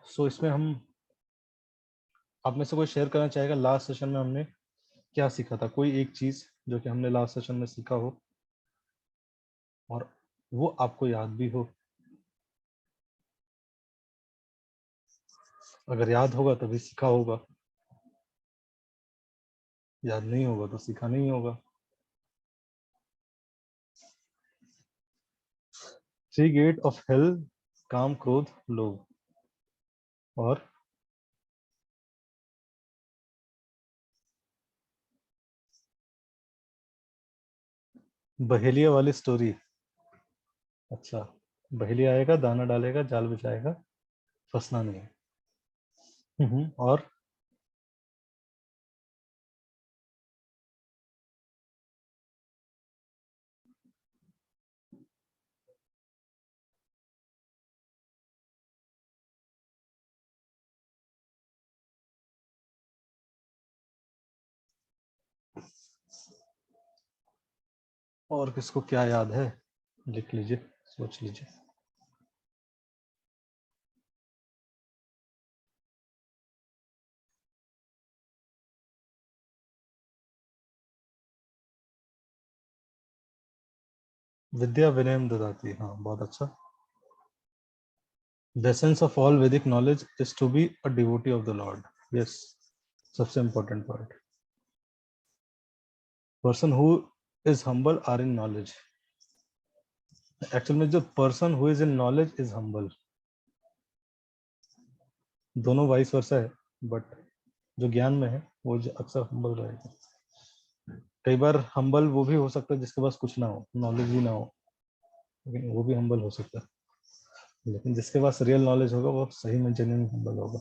सो इसमें हम आप में से कोई शेयर करना चाहेगा लास्ट सेशन में हमने क्या सीखा था? कोई एक चीज जो कि हमने लास्ट सेशन में सीखा हो और वो आपको याद भी हो। अगर याद होगा तभी सीखा होगा, याद नहीं होगा तो सीखा नहीं होगा। थ्री गेट ऑफ हेल, काम, क्रोध, लोभ। और बहेलिया वाली स्टोरी। अच्छा, बहेलिया आएगा, दाना डालेगा, जाल बिछाएगा, फंसना नहीं। और किसको क्या याद है? लिख लीजिए, सोच लीजिए। विद्या विनयम ददाती, हाँ बहुत अच्छा। The essence of all Vedic knowledge is to be a devotee of the Lord. Yes, सबसे important part. Person who is humble are in knowledge. Actually में जो person who is in knowledge is humble. दोनों vice versa है, but जो ज्ञान में है वो अक्सर हम्बल रहेगा। कई बार हम्बल वो भी हो सकता है जिसके पास कुछ ना हो, नॉलेज ही ना हो, लेकिन वो भी हम्बल हो सकता है। लेकिन जिसके पास रियल नॉलेज होगा वो सही में जेन्युइन हम्बल होगा।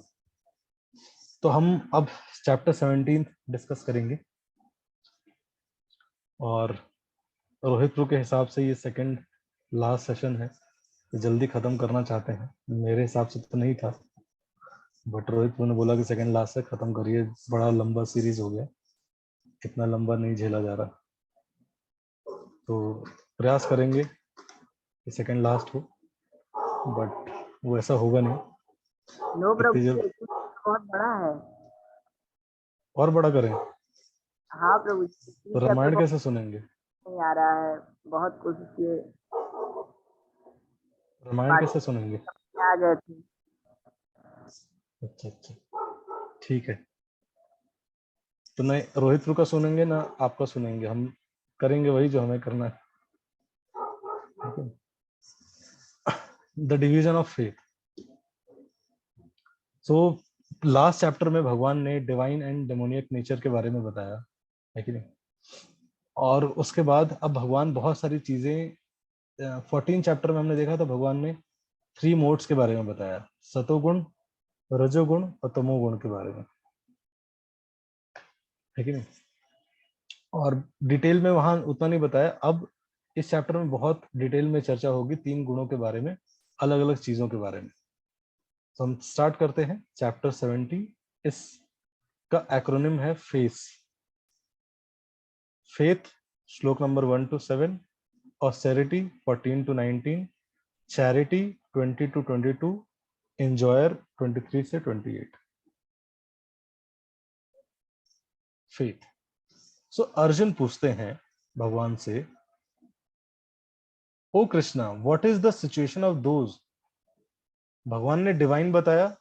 तो हम अब चैप्टर 17 डिस्कस करेंगे और रोहित प्रू के हिसाब से ये सेकंड लास्ट सेशन है, जल्दी खत्म करना चाहते हैं। मेरे हिसाब से तो नहीं था, बट रोहित प्रू ने बोला कि सेकंड लास्ट से खत्म करिए, बड़ा लंबा सीरीज हो गया, इतना लंबा नहीं झेला जा रहा। तो प्रयास करेंगे कि सेकंड लास्ट हो, बट वो ऐसा होगा नहीं। नो प्रभु इतनी जी, जल्द बहुत बड़ा है। और बड़ा करें हाँ प्रभु जी, तो चैप्टर रामायण बहुत कैसे सुनेंगे? नहीं आ रहा है, बहुत कोशिश किए, रामायण पाठ कैसे सुनेंगे? आ गए थे। अच्छा अच्छा, ठीक है। तो नहीं रोहित प्रू का सुनेंगे ना आपका सुनेंगे, हम करेंगे वही जो हमें करना है। The division of faith. So last chapter में भगवान ने डिवाइन एंड डेमोनियक नेचर के बारे में बताया है कि नहीं, और उसके बाद अब भगवान बहुत सारी चीजें 14 चैप्टर में हमने देखा था, भगवान ने 3 मोड्स के बारे में बताया, सतोगुण, रजोगुण और तमोगुण के बारे में, है कि नहीं। और डिटेल में वहां उतना नहीं बताया। अब इस चैप्टर में बहुत डिटेल में चर्चा होगी 3 गुणों के बारे में, अलग अलग चीजों के बारे में। तो हम स्टार्ट करते हैं चैप्टर 70। इसका एक्रोनिम है फेस। फेथ श्लोक number 1 to 7, austerity 14 to 19, charity 20 to 22, enjoyer 23 से 28। फेथ। सो अर्जुन पूछते हैं भगवान से, O Krishna, what is the situation of those. भगवान ने डिवाइन बताया,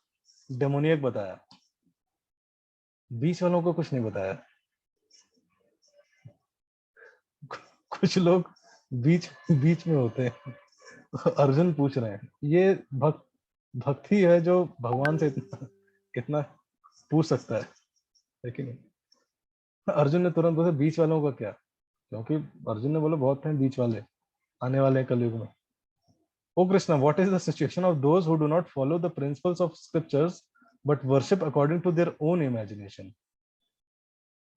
डेमोनियक बताया, बीच वालों को कुछ नहीं बताया। कुछ लोग बीच बीच में होते हैं। तो अर्जुन पूछ रहे हैं, ये भक्ति है जो भगवान से इतना पूछ सकता है, लेकिन अर्जुन ने तुरंत पूछा बीच वालों का क्या, क्योंकि अर्जुन ने बोला बहुत हैं बीच वाले आने वाले कलयुग में। O Krishna, what is the situation of those who do not follow the principles of scriptures but worship according to their own imagination.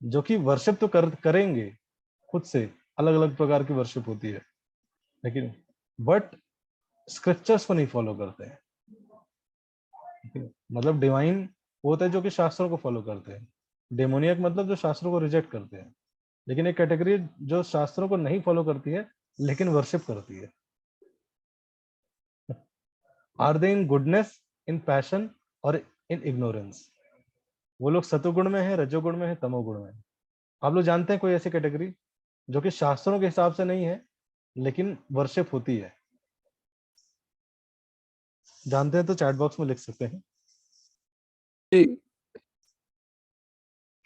जो कि वर्शिप तो करेंगे खुद से, अलग अलग प्रकार की वर्शिप होती है, लेकिन बट स्क्रिप्चर्स को नहीं फॉलो करते हैं। मतलब डिवाइन होता है जो कि शास्त्रों को फॉलो करते हैं, डेमोनियक मतलब जो शास्त्रों को रिजेक्ट करते हैं। लेकिन एक कैटेगरी जो शास्त्रों को नहीं फॉलो करती है लेकिन वर्शिप करती है। Are they in goodness, in passion और इन इग्नोरेंस। वो लोग सतोगुण में है, रजोगुण में है, तमोगुण में है। आप लोग जानते हैं कोई ऐसी कैटेगरी जो कि शास्त्रों के हिसाब से नहीं है लेकिन वर्शिप होती है? जानते हैं तो चैट बॉक्स में लिख सकते हैं।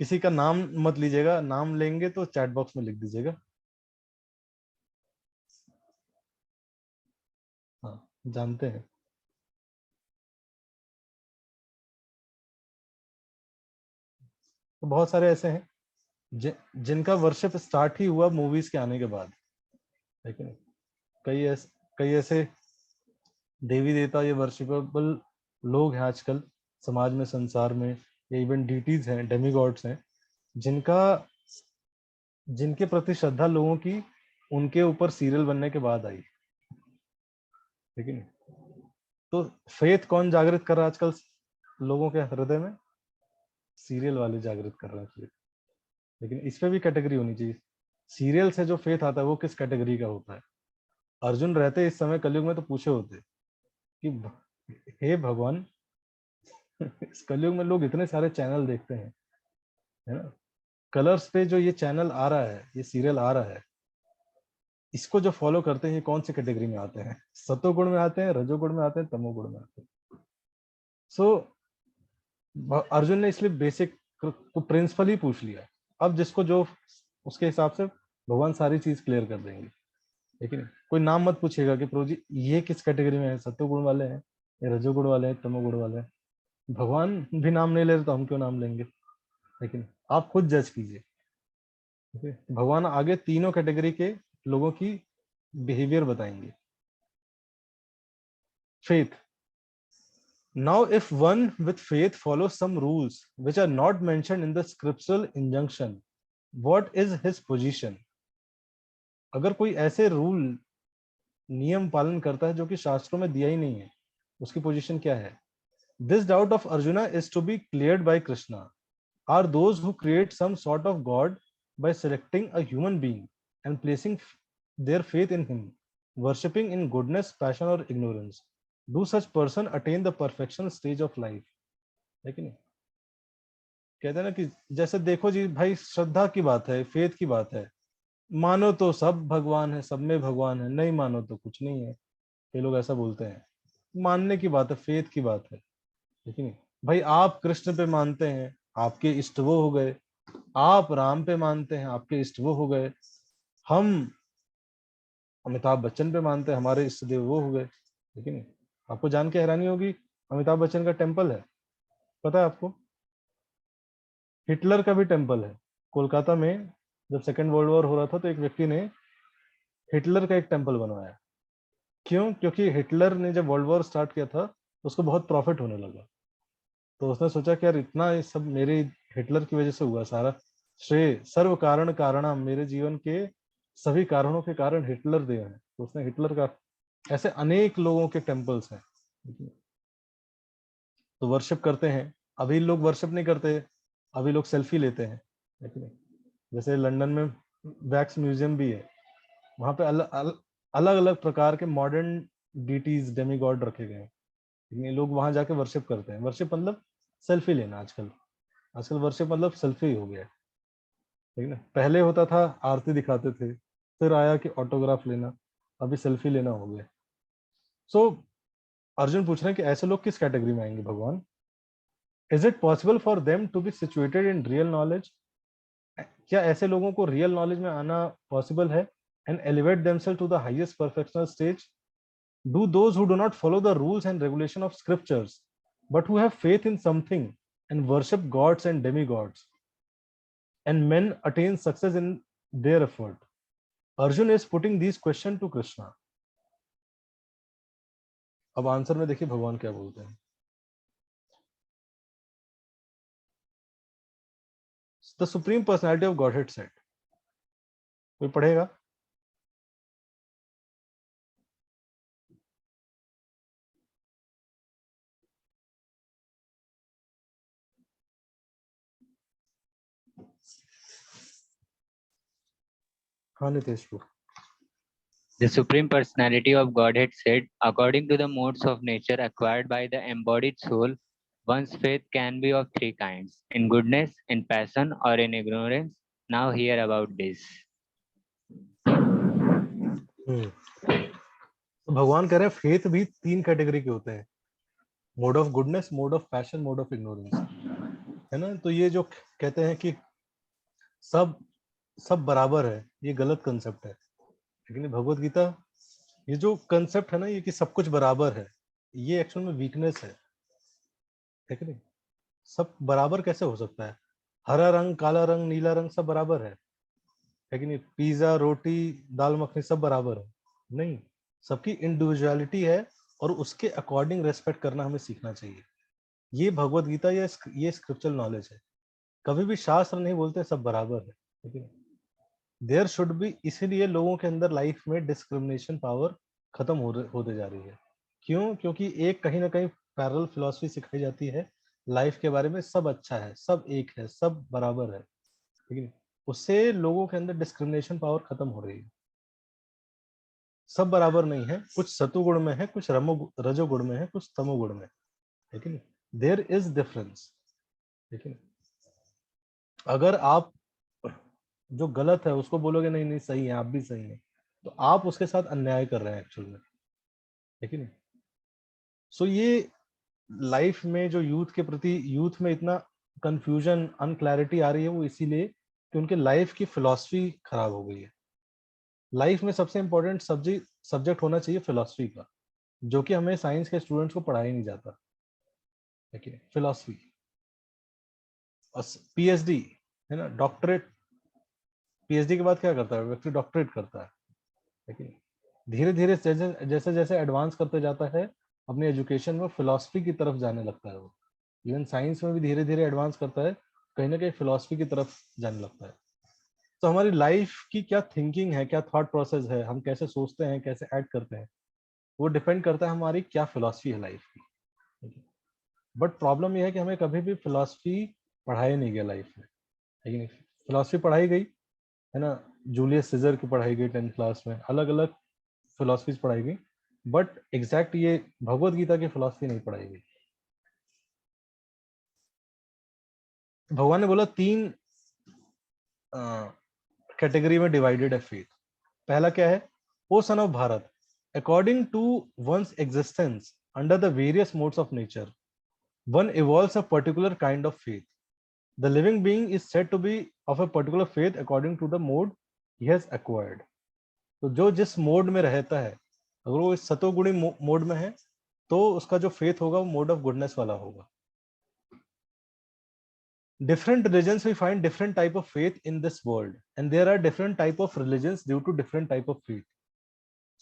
किसी का नाम मत लीजिएगा, नाम लेंगे तो चैट बॉक्स में लिख दीजिएगा। हाँ, जानते हैं। तो बहुत सारे ऐसे हैं जिनका वर्शिप स्टार्ट ही हुआ मूवीज के आने के बाद, लेकिन कई ऐसे देवी देवता, ये वर्शिपेबल लोग हैं आजकल समाज में, संसार में, या इवन डीटीज हैं, डेमीगॉड्स हैं, जिनका जिनके प्रति श्रद्धा लोगों की उनके ऊपर सीरियल बनने के बाद आई। लेकिन तो फेथ कौन जागृत कर रहा है आजकल लोगों के हृदय में? सीरियल वाले जागृत कर रहे हैं। लेकिन इस पे भी कैटेगरी होनी चाहिए। सीरियल से जो फेथ आता है वो किस कैटेगरी का होता है? अर्जुन रहते इस समय कलयुग में तो पूछे होते कि हे भगवान, इस कलयुग में लोग इतने सारे चैनल देखते हैं, है ना, कलर्स पे जो ये चैनल आ रहा है, ये सीरियल आ रहा है, इसको जो फॉलो करते हैं ये कौन सी कैटेगरी में आते हैं? सतोगुण में आते हैं, रजोगुण में आते हैं, तमोगुण में आते हैं? सो अर्जुन ने इसलिए बेसिक को प्रिंसिपल ही पूछ लिया। अब जिसको जो उसके हिसाब से भगवान सारी चीज क्लियर कर देंगे। लेकिन कोई नाम मत पूछेगा कि प्रभु जी ये किस कैटेगरी में है, सत्वगुण वाले हैं या रजोगुण वाले हैं, तमोगुण वाले हैं? भगवान भी नाम नहीं ले रहे तो हम क्यों नाम लेंगे? लेकिन आप खुद जज कीजिए। ठीक है? भगवान आगे तीनों कैटेगरी के लोगों की बिहेवियर बताएंगे। Faith. Now, if one with faith follows some rules which are not mentioned in the scriptural injunction, what is his position? अगर कोई ऐसे रूल, नियम पालन करता है जो कि शास्त्रों में दिया ही नहीं है, उसकी पोजीशन क्या है? This doubt of Arjuna is to be cleared by Krishna. Are those who create some sort of god by selecting a human being and placing their faith in him, worshipping in goodness, passion or ignorance? Do such person attain the perfection stage of life? है कि नहीं? कहते हैं ना कि जैसे देखो जी भाई, श्रद्धा की बात है, फेथ की बात है, मानो तो सब भगवान है, सब में भगवान है, नहीं मानो तो कुछ नहीं है। ये लोग ऐसा बोलते हैं। मानने की बात है, फेथ की बात है। लेकिन भाई आप कृष्ण पे मानते हैं, आपके इष्ट वो हो गए। आप राम पे मानते हैं, आपके इष्ट वो हो गए। हम अमिताभ बच्चन पे मानते हैं, हमारे इष्ट देव वो हो गए। लेकिन आपको जान के हैरानी होगी, अमिताभ बच्चन का टेम्पल है, पता है आपको? हिटलर का भी टेम्पल है कोलकाता में। जब सेकेंड वर्ल्ड वॉर हो रहा था तो एक व्यक्ति ने हिटलर का एक टेम्पल बनवाया। क्यों? क्योंकि हिटलर ने जब वर्ल्ड वॉर स्टार्ट किया था तो उसको बहुत प्रॉफिट होने लगा। तो उसने सोचा कि यार इतना ये सब मेरे हिटलर की वजह से हुआ, सारा श्रेय सर्व कारण कारणम, मेरे जीवन के सभी कारणों के कारण हिटलर देव है। तो उसने हिटलर का, ऐसे अनेक लोगों के टेम्पल्स हैं तो वर्शिप करते हैं। अभी लोग वर्शिप नहीं करते, अभी लोग सेल्फी लेते हैं। लेकिन जैसे लंदन में वैक्स म्यूजियम भी है, वहां पे अलग अलग प्रकार के मॉडर्न डीटीज, डेमीगॉड रखे गए हैं। लेकिन ये लोग वहां जाके वर्शिप करते हैं। वर्शिप मतलब सेल्फी लेना। आजकल आजकल वर्शिप मतलब सेल्फी हो गया है। ठीक है ना? पहले होता था आरती दिखाते थे, फिर आया कि ऑटोग्राफ लेना, अभी सेल्फी लेना हो गया। सो अर्जुन पूछ रहे हैं कि ऐसे लोग किस कैटेगरी में आएंगे भगवान? Is it possible for them to be situated in real knowledge? क्या ऐसे लोगों को रियल नॉलेज में आना पॉसिबल है? And elevate themselves to the highest perfectional stage? Do those who do not follow the rules and regulation of scriptures, but who have faith in something and worship gods and demigods, and men attain success in their effort? Arjun is putting these questions to Krishna. अब answer में देखिए भगवान क्या बोलते हैं। The Supreme Personality of Godhead said. कोई पढ़ेगा? हाँ नितेश को। The Supreme Personality of Godhead said, according to the modes of nature acquired by the embodied soul, One's faith can be of three kinds: in goodness, in passion, or in ignorance. Now hear about this. तो भगवान कह रहे हैं faith भी 3 category के होते हैं, mode of goodness, mode of passion, mode of ignorance, है ना। तो ये जो कहते हैं कि सब सब बराबर है, ये गलत कंसेप्ट है। लेकिन भगवत गीता, ये जो कंसेप्ट है ना, ये कि सब कुछ बराबर है, ये एक्चुअल में वीकनेस है नहीं। सब बराबर कैसे हो सकता है? हरा रंग, काला रंग, नीला रंग सब बराबर है कि नहीं? पिज्जा, रोटी, दाल मखनी सब बराबर है नहीं, सबकी इंडिविजुअलिटी है और उसके अकॉर्डिंग रेस्पेक्ट करना हमें सीखना चाहिए। ये भगवत गीता, ये स्क्रिप्चुरल नॉलेज है। कभी भी शास्त्र नहीं बोलते सब बराबर है, ठीक है। देयर शुड बी, इसीलिए लोगों के अंदर लाइफ में डिस्क्रिमिनेशन पावर खत्म होते जा रही है। क्यों? क्योंकि एक कहीं ना कहीं पैरेलल फिलॉसफी सिखाई जाती है लाइफ के बारे में, सब अच्छा है, सब एक है, सब बराबर है, ठीक है। उससे लोगों के अंदर डिस्क्रिमिनेशन पावर खत्म हो रही है। सब बराबर नहीं है, कुछ सतुगुण में है, कुछ रजोगुण में है, कुछ तमोगुण में, ठीक है। देयर इज डिफरेंस, ठीक है। अगर आप जो गलत है उसको बोलोगे नहीं नहीं सही है, आप भी सही है, तो आप उसके साथ अन्याय कर रहे हैं एक्चुअल में, ठीक है। सो ये लाइफ में जो यूथ के प्रति, यूथ में इतना कंफ्यूजन, अनक्लैरिटी आ रही है, वो इसीलिए कि उनके लाइफ की फिलॉसफी खराब हो गई है। लाइफ में सबसे इंपॉर्टेंट सब्जेक्ट होना चाहिए फिलॉसफी का, जो कि हमें साइंस के स्टूडेंट्स को पढ़ाया ही नहीं जाता, ठीक है। फिलॉसफी और पीएचडी, है ना, डॉक्टरेट। पीएचडी के बाद क्या करता है व्यक्ति? डॉक्टरेट करता है, ठीक है। धीरे धीरे जैसे जैसे जैसे एडवांस करते जाता है अपनी एजुकेशन में, फिलॉसफी की तरफ जाने लगता है वो। इवन साइंस में भी धीरे धीरे एडवांस करता है, कहीं ना कहीं फिलॉसफी की तरफ जाने लगता है। तो हमारी लाइफ की क्या थिंकिंग है, क्या थॉट प्रोसेस है, हम कैसे सोचते हैं, कैसे एक्ट करते हैं, वो डिपेंड करता है हमारी क्या फिलॉसफी है लाइफ की। बट प्रॉब्लम यह है कि हमें कभी भी फिलॉसफी पढ़ाई नहीं गया लाइफ में, लेकिन फिलॉसफी पढ़ाई गई, है ना, जूलियस सीजर की पढ़ाई गई 10th क्लास में, अलग अलग फिलॉसफीज पढ़ाई गई, बट एग्जैक्ट ये भगवत गीता की फिलॉसफी नहीं पढ़ाई गई। भगवान ने बोला 3 कैटेगरी में डिवाइडेड है फेथ। पहला क्या है? O son of Bharat, according to one's existence under the various modes of nature, one evolves a particular kind of faith. The living being is said to be of a particular faith according to the mode he has acquired. तो जो जिस mode में रहता है, अगर वो इस सतोगुणी mode में है, तो उसका जो फेथ होगा वो मोड ऑफ गुडनेस वाला होगा। Different religions we find different type of faith in this world, and there are different type of religions due to different type of faith.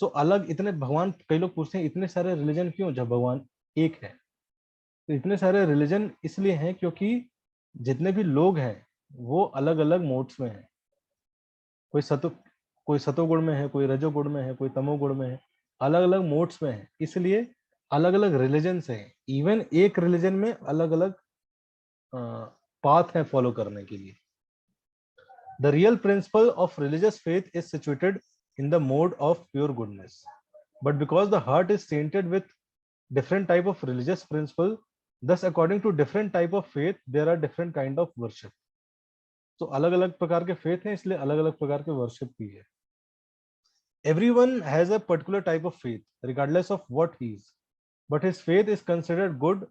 So अलग इतने भगवान, कई लोग पूछते हैं इतने सारे रिलीजन क्यों जब भगवान एक है? तो इतने सारे रिलीजन इसलिए हैं क्योंकि जितने भी लोग हैं वो अलग अलग मोड्स में हैं। कोई सतोगुण में है, कोई रजोगुण में है, कोई तमोगुण में है, अलग अलग मोड्स में है, इसलिए अलग अलग रिलीजन हैं। इवन एक रिलीजन में अलग अलग पाथ है फॉलो करने के लिए। The real principle of religious faith is situated in the mode of pure goodness, but because the heart is tainted with different type of religious principle, thus according to different type of faith there are different kind of worship. तो अलग अलग प्रकार के faith हैं, इसलिए अलग अलग प्रकार के वर्शिप भी है। Everyone has a particular type of faith regardless of what he is, but his faith is considered good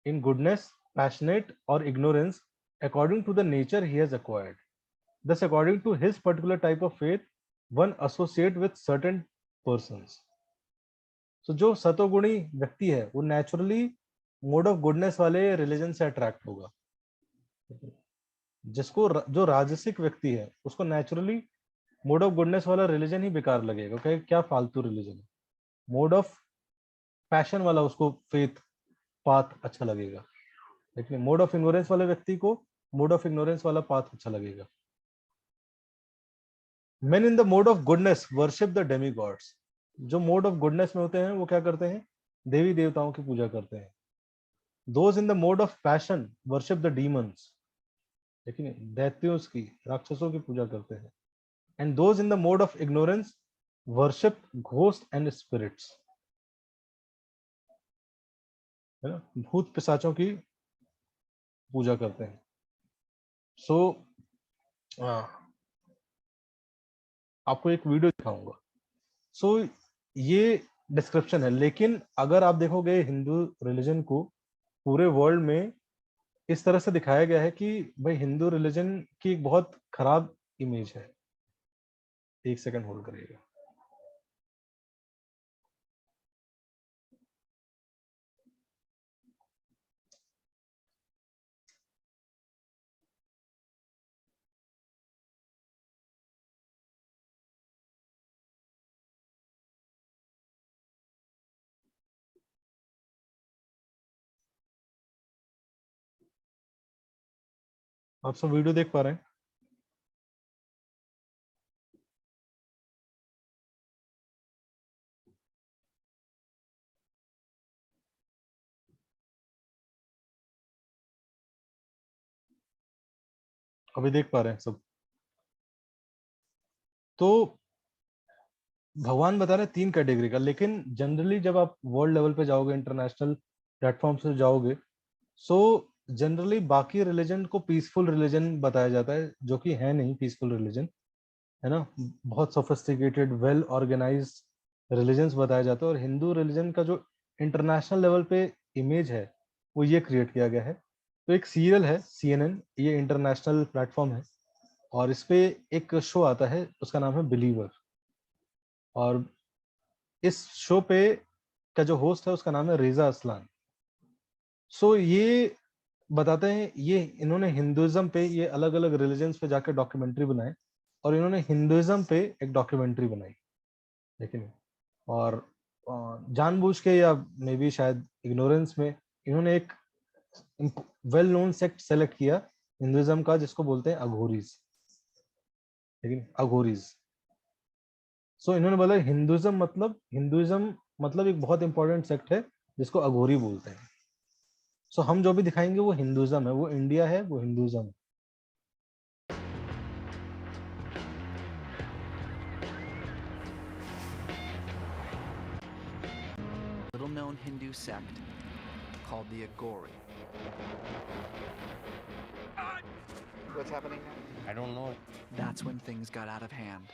in goodness, passionate or ignorance according to the nature he has acquired. Thus according to his particular type of faith one associate with certain persons. तो जो सतोगुणी व्यक्ति है वो naturally mode of goodness वाले religion से attract होगा। जो राजसिक व्यक्ति है उसको नेचुरली मोड ऑफ गुडनेस वाला रिलीजन ही बेकार लगेगा, क्योंकि क्या फालतू रिलीजन है। मोड ऑफ पैशन वाला उसको फेथ पाथ अच्छा लगेगा, लेकिन मोड ऑफ इग्नोरेंस वाले व्यक्ति को मोड ऑफ इग्नोरेंस वाला पाथ अच्छा लगेगा। Men in the mode of goodness worship the demigods. जो मोड ऑफ गुडनेस में होते हैं वो क्या करते हैं? देवी देवताओं की पूजा करते हैं। Those in the mode of passion worship the demons. लेकिन दैत्यों की, राक्षसों की पूजा करते हैं। And those in the mode of ignorance worship ghosts and spirits. है ना, भूत पिशाचों की पूजा करते हैं। सो आपको एक वीडियो दिखाऊंगा। सो ये डिस्क्रिप्शन है, लेकिन अगर आप देखोगे हिंदू रिलीजन को पूरे वर्ल्ड में इस तरह से दिखाया गया है कि भाई हिंदू रिलीजन की एक बहुत खराब इमेज है। एक सेकंड होल्ड करिएगा। आप सब वीडियो देख पा रहे हैं? अभी देख पा रहे हैं सब? तो भगवान बता रहे हैं 3 कैटेगरी का, लेकिन जनरली जब आप वर्ल्ड लेवल पे जाओगे, इंटरनेशनल प्लेटफॉर्म से जाओगे, सो जनरली बाकी रिलीजन को पीसफुल रिलीजन बताया जाता है, जो कि है नहीं पीसफुल रिलीजन, है ना। बहुत सोफिस्टिकेटेड वेल ऑर्गेनाइज्ड रिलीजन्स बताया जाता है, और हिंदू रिलीजन का जो इंटरनेशनल लेवल पे इमेज है वो ये क्रिएट किया गया है। तो एक सीरियल है CNN, ये इंटरनेशनल प्लेटफॉर्म है, और इस पे एक शो आता है, उसका नाम है बिलीवर। और इस शो पे का जो होस्ट है उसका नाम है रेजा असलान। सो ये बताते हैं, ये इन्होंने हिंदुइज्म पे, ये अलग अलग रिलीजन्स पे जाकर डॉक्यूमेंट्री बनाए, और इन्होंने हिंदुइज्म पे एक डॉक्यूमेंट्री बनाई, लेकिन और जानबूझ के या मे बी शायद इग्नोरेंस में इन्होंने एक वेल नोन सेक्ट सेलेक्ट किया हिंदुइज्म का, जिसको बोलते हैं अघोरीज। लेकिन अघोरीज, सो इन्होंने बोला हिंदुइज्म मतलब एक बहुत इंपॉर्टेंट सेक्ट है जिसको अघोरी बोलते हैं। सो हम जो भी दिखाएंगे वो हिंदुइज्म है, वो इंडिया है, वो हिंदुइज्म है। Little known Hindu sect called the Agori. What's happening now? I don't know. That's when things got out of hand.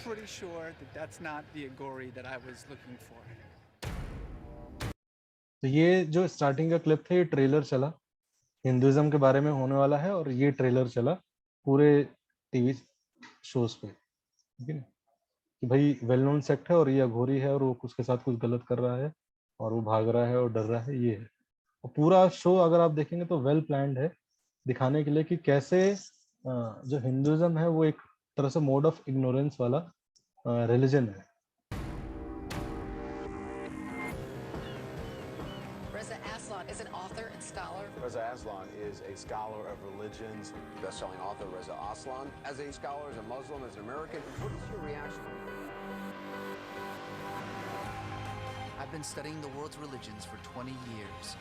Pretty sure that that's not the Agori that I was looking for. तो ये जो starting का clip था, ये trailer चला, Hinduism के बारे में होने वाला है, और ये ट्रेलर चला पूरे टीवी शोज पे, ठीक है, कि भाई वेल नोन सेक्ट है और ये अघोरी है और वो उसके साथ कुछ गलत कर रहा है और वो भाग रहा है और डर रहा है, ये है। और पूरा शो अगर आप देखेंगे तो वेल प्लान्ड है, दिखाने के लिए कि कैसे जो हिंदुइज्म है वो एक तरह से मोड ऑफ इग्नोरेंस वाला रिलीजन है। Reza Aslan is an author and scholar. Reza Aslan is a scholar of religions. Best-selling author Reza Aslan. As a scholar, as a Muslim, as an American, what is your reaction? I've been studying the world's religions for 20 years.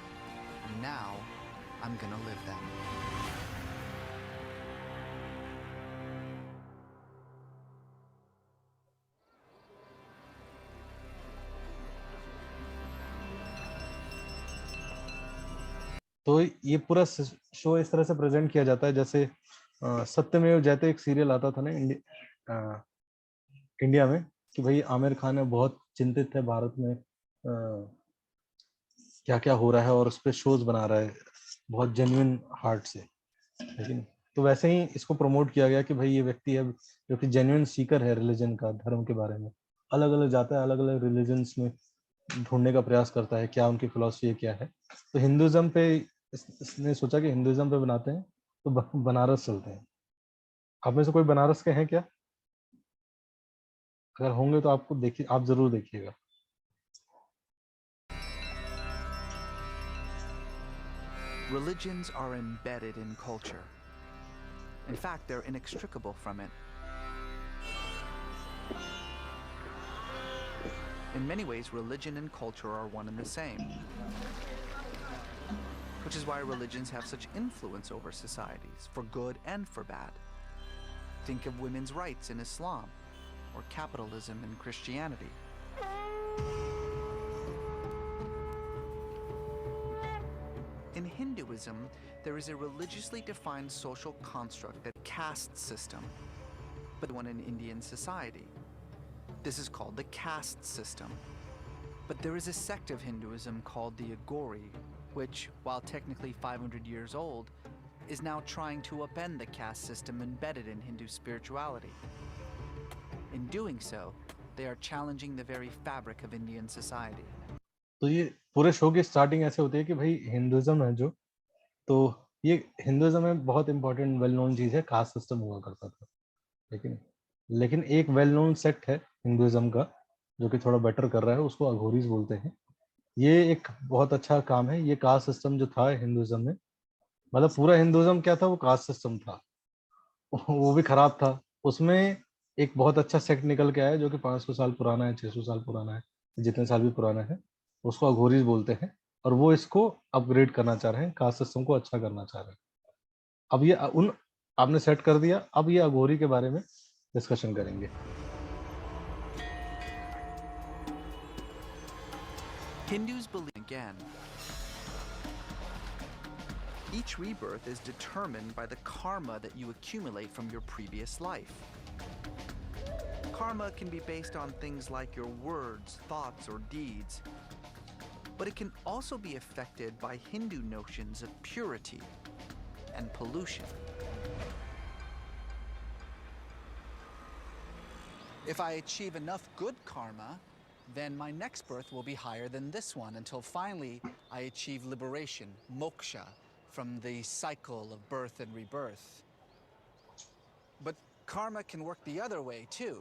And now, I'm gonna live them. तो ये पूरा show इस तरह से present किया जाता है जैसे सत्यमेव जयते एक सीरियल आता था ना इंडिया में, कि भाई आमिर खान है बहुत चिंतित है भारत में क्या क्या हो रहा है, और उस पर शोज बना रहा है बहुत जेन्युइन हार्ट से। लेकिन तो वैसे ही इसको प्रमोट किया गया कि भाई ये व्यक्ति है जो कि जेन्युइन सीकर है रिलीजन का, धर्म के बारे में, अलग अलग जाता है, अलग अलग रिलीजन्स में ढूंढने का प्रयास करता है क्या उनकी फिलॉसफी है, क्या है। तो हिंदुइज्म पे इसने सोचा कि हिंदुइज्म पे बनाते हैं, तो बनारस चलते हैं। आप में से कोई बनारस के हैं क्या? अगर होंगे तो आपको देखिए, आप जरूर देखिएगा। Religions are embedded in culture. In fact, they're inextricable from it. In many ways, religion and culture are one and the same. Which is why religions have such influence over societies, for good and for bad. Think of women's rights in Islam or capitalism in Christianity. In Hinduism, there is a religiously defined social construct, that caste system, but one in Indian society. This is called the caste system. But there is a sect of Hinduism called the Agori, which, while technically 500 years old, is now trying to upend the caste system embedded in Hindu spirituality. In doing so, they are challenging the very fabric of Indian society. तो ये पूरे show की starting ऐसे होती है कि भाई Hinduism है जो, तो ये हिंदुइज्म में बहुत इंपॉर्टेंट वेल नोन चीज है, कास्ट सिस्टम हुआ करता था, लेकिन एक वेल नोन सेक्ट है हिंदुइज्म का जो कि थोड़ा बेटर कर रहा है, उसको अघोरीज बोलते हैं। ये एक बहुत अच्छा काम है। ये कास्ट सिस्टम जो था हिंदुइज्म में, मतलब पूरा हिंदुइज्म क्या था, वो कास्ट सिस्टम था, वो भी खराब था। उसमें एक बहुत अच्छा सेक्ट निकल के आया जो कि 500 साल पुराना है, 600 साल पुराना है, जितने साल भी पुराना है, उसको अघोरीज बोलते हैं। और वो इसको अपग्रेड करना चाह रहे हैं, कास्ट सिस्टम को अच्छा करना चाह रहे हैं। अब ये आपने सेट कर दिया, अब ये अघोरी के बारे में डिस्कशन करेंगे। Hindus believe again. Each rebirth is determined by the karma that you accumulate from your previous life. Karma can be based on things like your words, thoughts, or deeds, but it can also be affected by Hindu notions of purity and pollution. If I achieve enough good karma, then my next birth will be higher than this one, until finally I achieve liberation, moksha, from the cycle of birth and rebirth. But karma can work the other way too.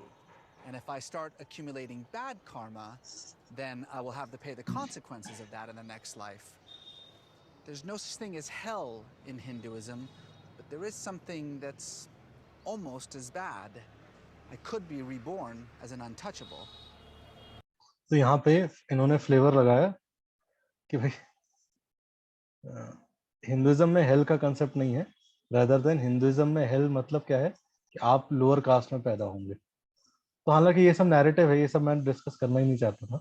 And if I start accumulating bad karma, then I will have to pay the consequences of that in the next life. There's no such thing as hell in Hinduism, but there is something that's almost as bad. I could be reborn as an untouchable. तो यहाँ पे इन्होंने flavour लगाया कि भाई Hinduism में hello का concept नहीं है, रादर देन हिंदुइज्म में हेल मतलब क्या है कि आप लोअर कास्ट में पैदा होंगे। तो हालांकि ये सब नैरेटिव है, ये सब मैं डिस्कस करना ही नहीं चाहता था,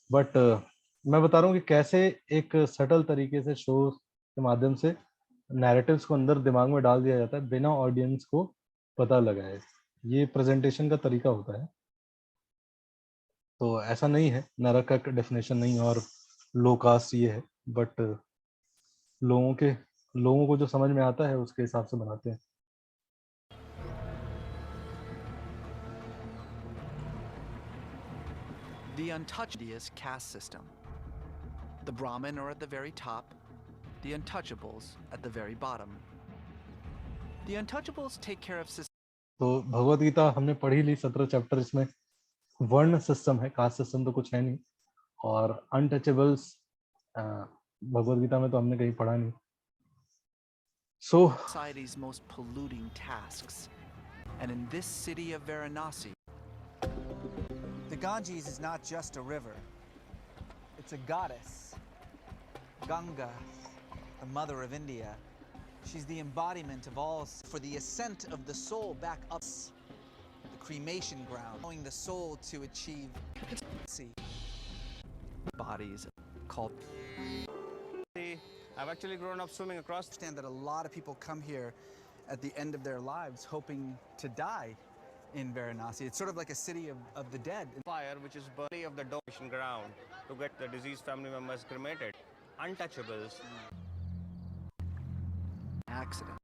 बट मैं बता रहा हूँ कि कैसे एक सटल तरीके से शो के माध्यम से नैरेटिव्स को अंदर दिमाग में डाल दिया जाता है बिना ऑडियंस को पता लगाए। ये प्रेजेंटेशन का तरीका होता है। तो ऐसा नहीं है, नरक का डेफिनेशन नहीं और लो कास्ट ये है, बट लोगों को जो समझ में आता है उसके हिसाब से बनाते हैं। The untouchable is caste system. The Brahmin are at the very top, the untouchables at the very bottom. The untouchables take care of system. तो भगवत गीता हमने पढ़ी ली 17 चैप्टर, इसमें वर्ण सिस्टम है, कास्ट सिस्टम तो कुछ है नहीं, और अनटचेबल्स भगवत गीता में तो हमने कहीं पढ़ा नहीं। So Society's most polluting tasks. And in this city of Varanasi, The Ganges is not just a river. It's a goddess. Ganga, the mother of India. She's the embodiment of all for the ascent of the soul back up. The cremation ground, allowing the soul to achieve bodies called. I've actually grown up swimming across. Understand that a lot of people come here at the end of their lives hoping to die in Varanasi. It's sort of like a city of the dead. Fire, which is burning of the donation ground to get the deceased family members cremated. Untouchables. Accident.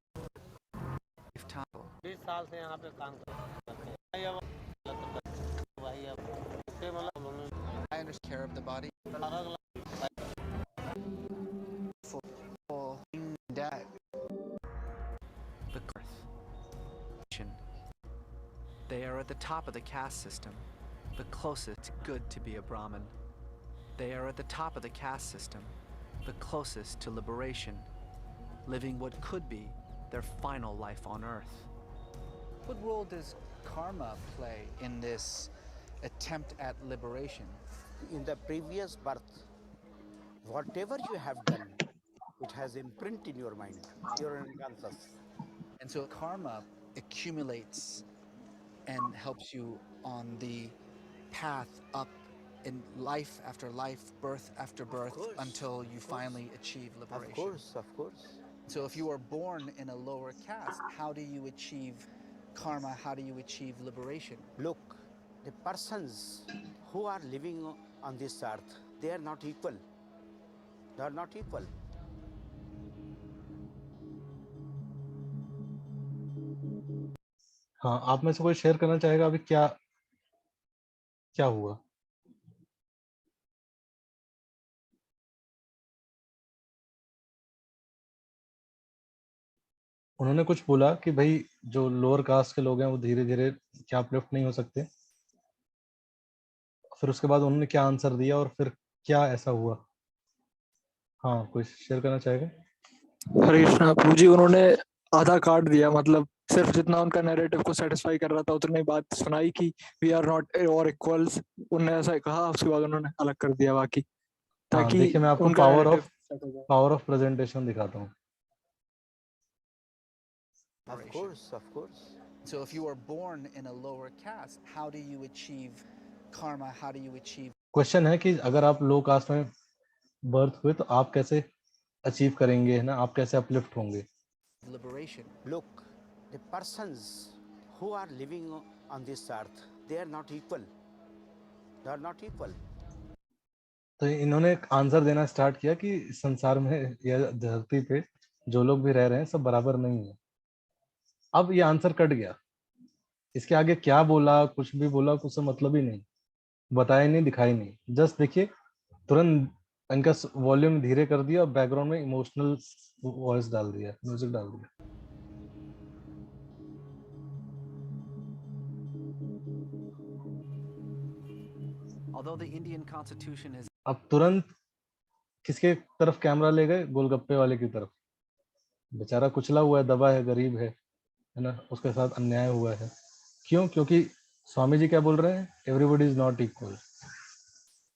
Lifetime. 20 साल से यहाँ पे काम करते हैं। I understand care of the body. Full dead. The earth. They are at the top of the caste system, the closest good to be a Brahmin. They are at the top of the caste system, the closest to liberation, living what could be their final life on earth. What role does karma play in this attempt at liberation? In the previous birth, whatever you have done, it has imprint in your mind, your unconscious. And so karma accumulates and helps you on the path up in life after life, birth after birth, course, until you of course. finally achieve liberation. Of course, of course. So if you are born in a lower caste, how do you achieve karma? How do you achieve liberation? Look, the persons who are living on this earth, they are not equal. They are not equal. हाँ, आप में से कोई share करना चाहेगा अभी क्या क्या हुआ? उन्होंने कुछ बोला कि भाई जो लोअर कास्ट के लोग हैं वो धीरे धीरे क्या अपलिफ्ट नहीं हो सकते, फिर उसके बाद उन्होंने क्या आंसर दिया और फिर क्या ऐसा हुआ? हाँ, कोई शेयर करना चाहेगा? हरे कृष्णा प्रभु जी, उन्होंने आधा काट दिया, मतलब सिर्फ जितना उनका नैरेटिव को सेटिस्फाई कर रहा था उतनी बात सुनाई कि वी आर नॉट और इक्वल्स, उन्होंने ऐसा कहा, उसके बाद उन्होंने अलग कर दिया बाकी, हाँ, ताकि देखिए मैं आपको उनका narrative set हो जाए। पावर ऑफ प्रेजेंटेशन दिखाता हूँ। Of course, of course. So if you are born in a lower caste, how do you achieve karma? How do you achieve question है कि अगर आप लो कास्ट में बर्थ हुए तो आप कैसे अचीव करेंगे, है ना, आप कैसे अपलिफ्ट होंगे? liberation? Look, the persons who are living on this earth, they are not equal. They are not equal. तो इन्होंने एक आंसर देना स्टार्ट किया कि संसार में या धरती पे जो लोग भी रह रहे हैं सब बराबर नहीं है। अब ये आंसर कट गया, इसके आगे क्या बोला, कुछ भी बोला, कुछ से मतलब ही नहीं, बताया नहीं, दिखाई नहीं। जस्ट देखिए, तुरंत इनका वॉल्यूम धीरे कर दिया और बैकग्राउंड में इमोशनल वॉइस डाल दिया, म्यूजिक डाल दिया। Although the Indian Constitution is अब तुरंत किसके तरफ कैमरा ले गए? गोलगप्पे वाले की तरफ। बेचारा कुचला हुआ है, दबा है, गरीब है ना, उसके साथ अन्याय हुआ है। क्यों? क्योंकि स्वामी जी क्या बोल रहे हैं? Everybody is not equal.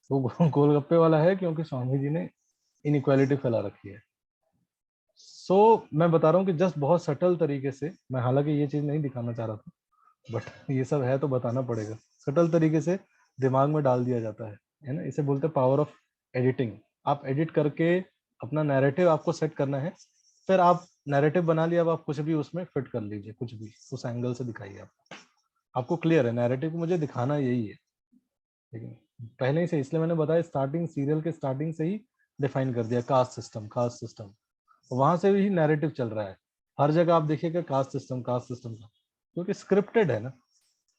वो गोलगप्पे वाला है क्योंकि स्वामी जी ने इनइक्वालिटी फैला रखी है। सो मैं बता रहा हूँ कि जस्ट बहुत सटल तरीके से, मैं हालांकि ये चीज नहीं दिखाना चाह रहा था, बट ये सब है तो बताना पड़ेगा। सटल तरीके से दिमाग में डाल दिया जाता है ना। इसे बोलते हैं पावर ऑफ एडिटिंग। आप एडिट करके अपना नैरेटिव आपको सेट करना है, फिर आप नैरेटिव बना लिया, अब आप कुछ भी उसमें फिट कर लीजिए, कुछ भी उस एंगल से दिखाइए। आपको क्लियर है नैरेटिव को मुझे दिखाना यही है, लेकिन पहले ही से, इसलिए मैंने बताया स्टार्टिंग, सीरियल के स्टार्टिंग से ही डिफाइन कर दिया कास्ट सिस्टम, कास्ट सिस्टम। वहां से भी नैरेटिव चल रहा है, हर जगह आप देखिएगा कास्ट सिस्टम, कास्ट सिस्टम का, क्योंकि स्क्रिप्टेड है ना,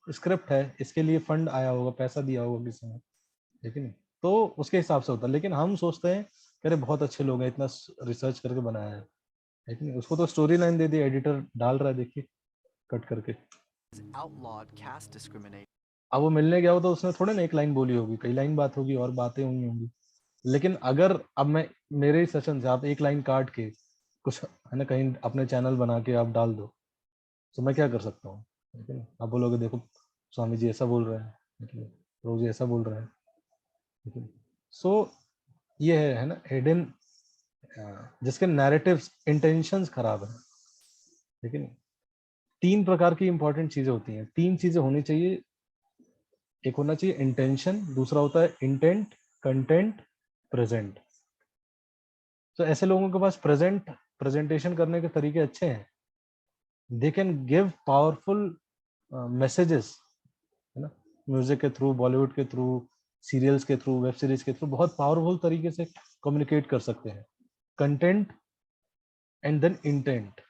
स्क्रिप्ट है, इसके लिए फंड आया होगा, पैसा दिया होगा किसी ने, लेकिन तो उसके हिसाब से होता है। लेकिन हम सोचते हैं कि अरे बहुत अच्छे लोग हैं, इतना रिसर्च करके बनाया है, लेकिन उसको तो स्टोरी लाइन दे दी, एडिटर डाल रहा है, देखिए कट करके। outlawed caste discrimination. अब वो मिलने गया हो तो उसने थोड़े ना एक लाइन बोली होगी, कई लाइन बात होगी और बातें हुई होंगी। लेकिन अगर अब मैं मेरे ही सेशन से आप एक लाइन काट के कुछ, है ना, कहीं अपने चैनल बना के आप डाल दो, तो मैं क्या कर सकता हूँ? लेकिन आप बोलोगे देखो स्वामी जी ऐसा बोल रहे हैं, प्रभु जी ऐसा बोल रहे हैं, लेकिन सो ये है ना हिडन, जिसके नैरेटिव्स, इंटेंशंस खराब है। लेकिन 3 प्रकार की इंपॉर्टेंट चीजें होती हैं, 3 चीजें होनी चाहिए। एक होना चाहिए इंटेंशन, दूसरा होता है इंटेंट, कंटेंट, प्रेजेंट। तो ऐसे लोगों के पास प्रेजेंटेशन करने के तरीके अच्छे हैं, they can give powerful messages, है ना, म्यूजिक के थ्रू, बॉलीवुड के थ्रू, सीरियल्स के थ्रू, वेब सीरीज के थ्रू बहुत पावरफुल तरीके से कम्युनिकेट कर सकते हैं। Content and then intent.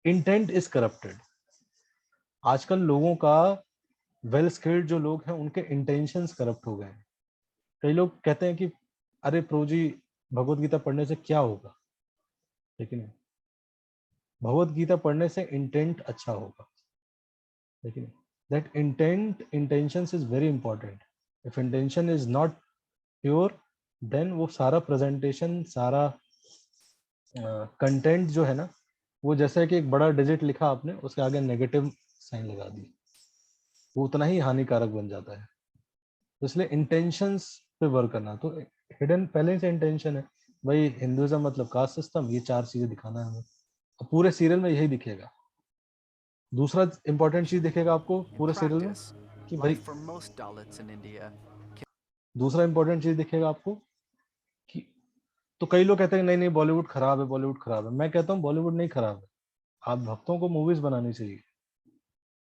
Intent is corrupted. आजकल लोगों का, वेल स्किल्ड जो लोग हैं उनके इंटेंशंस करप्ट हो गए हैं। कई लोग कहते हैं कि अरे प्रो जी भगवत गीता पढ़ने से क्या होगा, लेकिन भगवत गीता पढ़ने से इंटेंट अच्छा होगा। लेकिन that intentions is very important. If intention is not pure, then वो सारा प्रेजेंटेशन, सारा कंटेंट जो है ना, वो जैसे कि एक बड़ा डिजिट लिखा आपने, उसके आगे नेगेटिव साइन लगा दी, वो उतना ही हानिकारक बन जाता है। तो इसलिए इंटेंशंस पे वर्क करना। तो हिडन पहले से इंटेंशन है भाई, हिंदुइज्म मतलब कास्ट सिस्टम, ये 4 चीजें दिखाना है हमें। पूरे सीरियल में यही दिखेगा। दूसरा इंपॉर्टेंट चीज दिखेगा आपको In पूरे सीरियल में practice, कि भाई, life for most Dalits in India. दूसरा इंपॉर्टेंट चीज दिखेगा आपको कि, तो कई लोग कहते हैं नहीं नहीं बॉलीवुड खराब है, बॉलीवुड खराब है। मैं कहता हूँ बॉलीवुड नहीं खराब है, आप भक्तों को मूवीज बनानी चाहिए,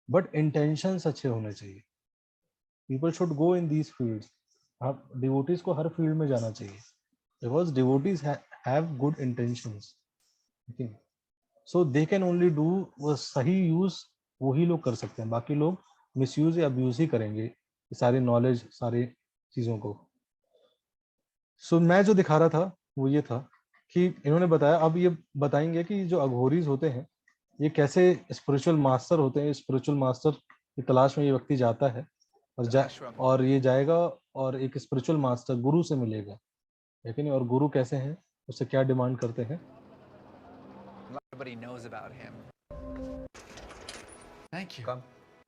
बट इंटेंशंस अच्छे होने चाहिए। People should go in these fields. आप डिवोटीज को हर फील्ड में जाना चाहिए, because devotees have good intentions, so they can only do, वो सही यूज वही लोग कर सकते हैं, बाकी लोग मिसयूज या अब्यूज ही करेंगे सारी नॉलेज, सारी चीजों को। सो मैं जो दिखा रहा था वो ये था कि इन्होंने बताया, अब ये बताएंगे कि जो अघोरीज होते हैं ये कैसे स्पिरिचुअल मास्टर होते हैं। स्पिरिचुअल मास्टर की तलाश में ये व्यक्ति जाता है और ये जाएगा और एक स्पिरिचुअल मास्टर गुरु से मिलेगा, है कि नहीं? और गुरु कैसे हैं, उससे क्या डिमांड करते हैं। Everybody knows about him. Thank you. Come.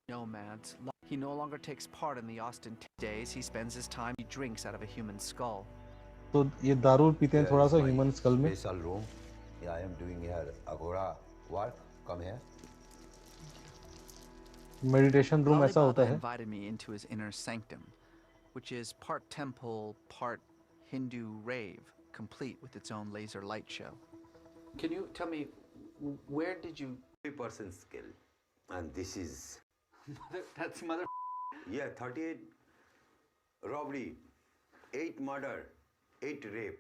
Nomads. He no longer takes part in the Austin days. He spends his time, he drinks out of a human skull. तो ये दारू पीते हैं Here थोड़ा is सा my human school में। Special room. Yeah, I am doing here agora work. Come here. Meditation room Lali ऐसा होता Baba है। invited me into his inner sanctum, which is part temple, part Hindu rave, complete with its own laser light show. Can you tell me, where did you... 3% skill. And this is... That's mother. Yeah, 38 robbery, 8 murder, 8 rape.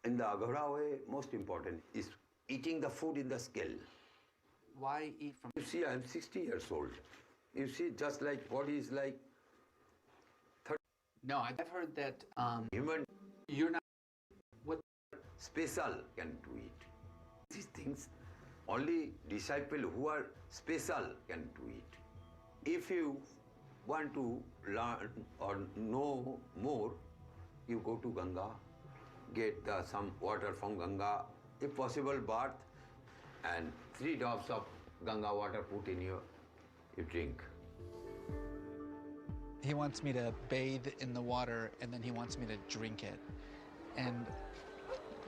In the Aghora way, most important is eating the food in the skill. Why eat from? You see, I'm 60 years old. You see, just like body is like No, I've heard that human you're not. What? special can do it. These things, only disciple who are special can do it. If you want to learn or know more, you go to Ganga, get some water from Ganga, if possible bath, and 3 drops of Ganga water put in you drink. He wants me to bathe in the water and then he wants me to drink it. And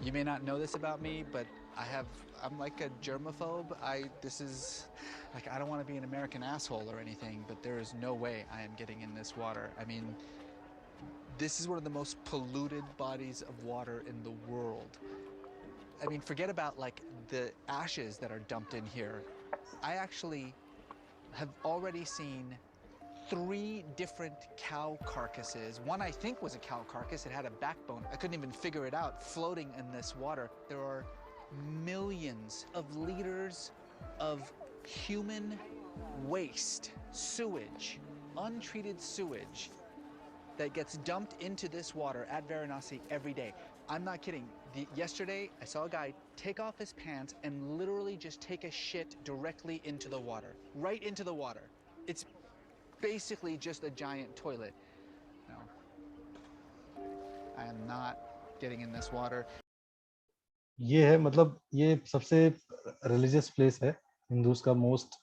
you may not know this about me, but I'm like a germaphobe. This is like, I don't want to be an American asshole or anything, but there is no way I am getting in this water. I mean, this is one of the most polluted bodies of water in the world. I mean, forget about like the ashes that are dumped in here. I actually have already seen 3 different cow carcasses. One I think was a cow carcass. It had a backbone. I couldn't even figure it out, floating in this water. There are millions of liters of human waste, sewage, untreated sewage that gets dumped into this water at Varanasi every day. I'm not kidding. Yesterday, I saw a guy take off his pants and literally just take a shit directly into the water, right into the water. It's basically just a giant toilet. No, I am not getting in this water. ये है, मतलब ये सबसे religious place है Hindus का, most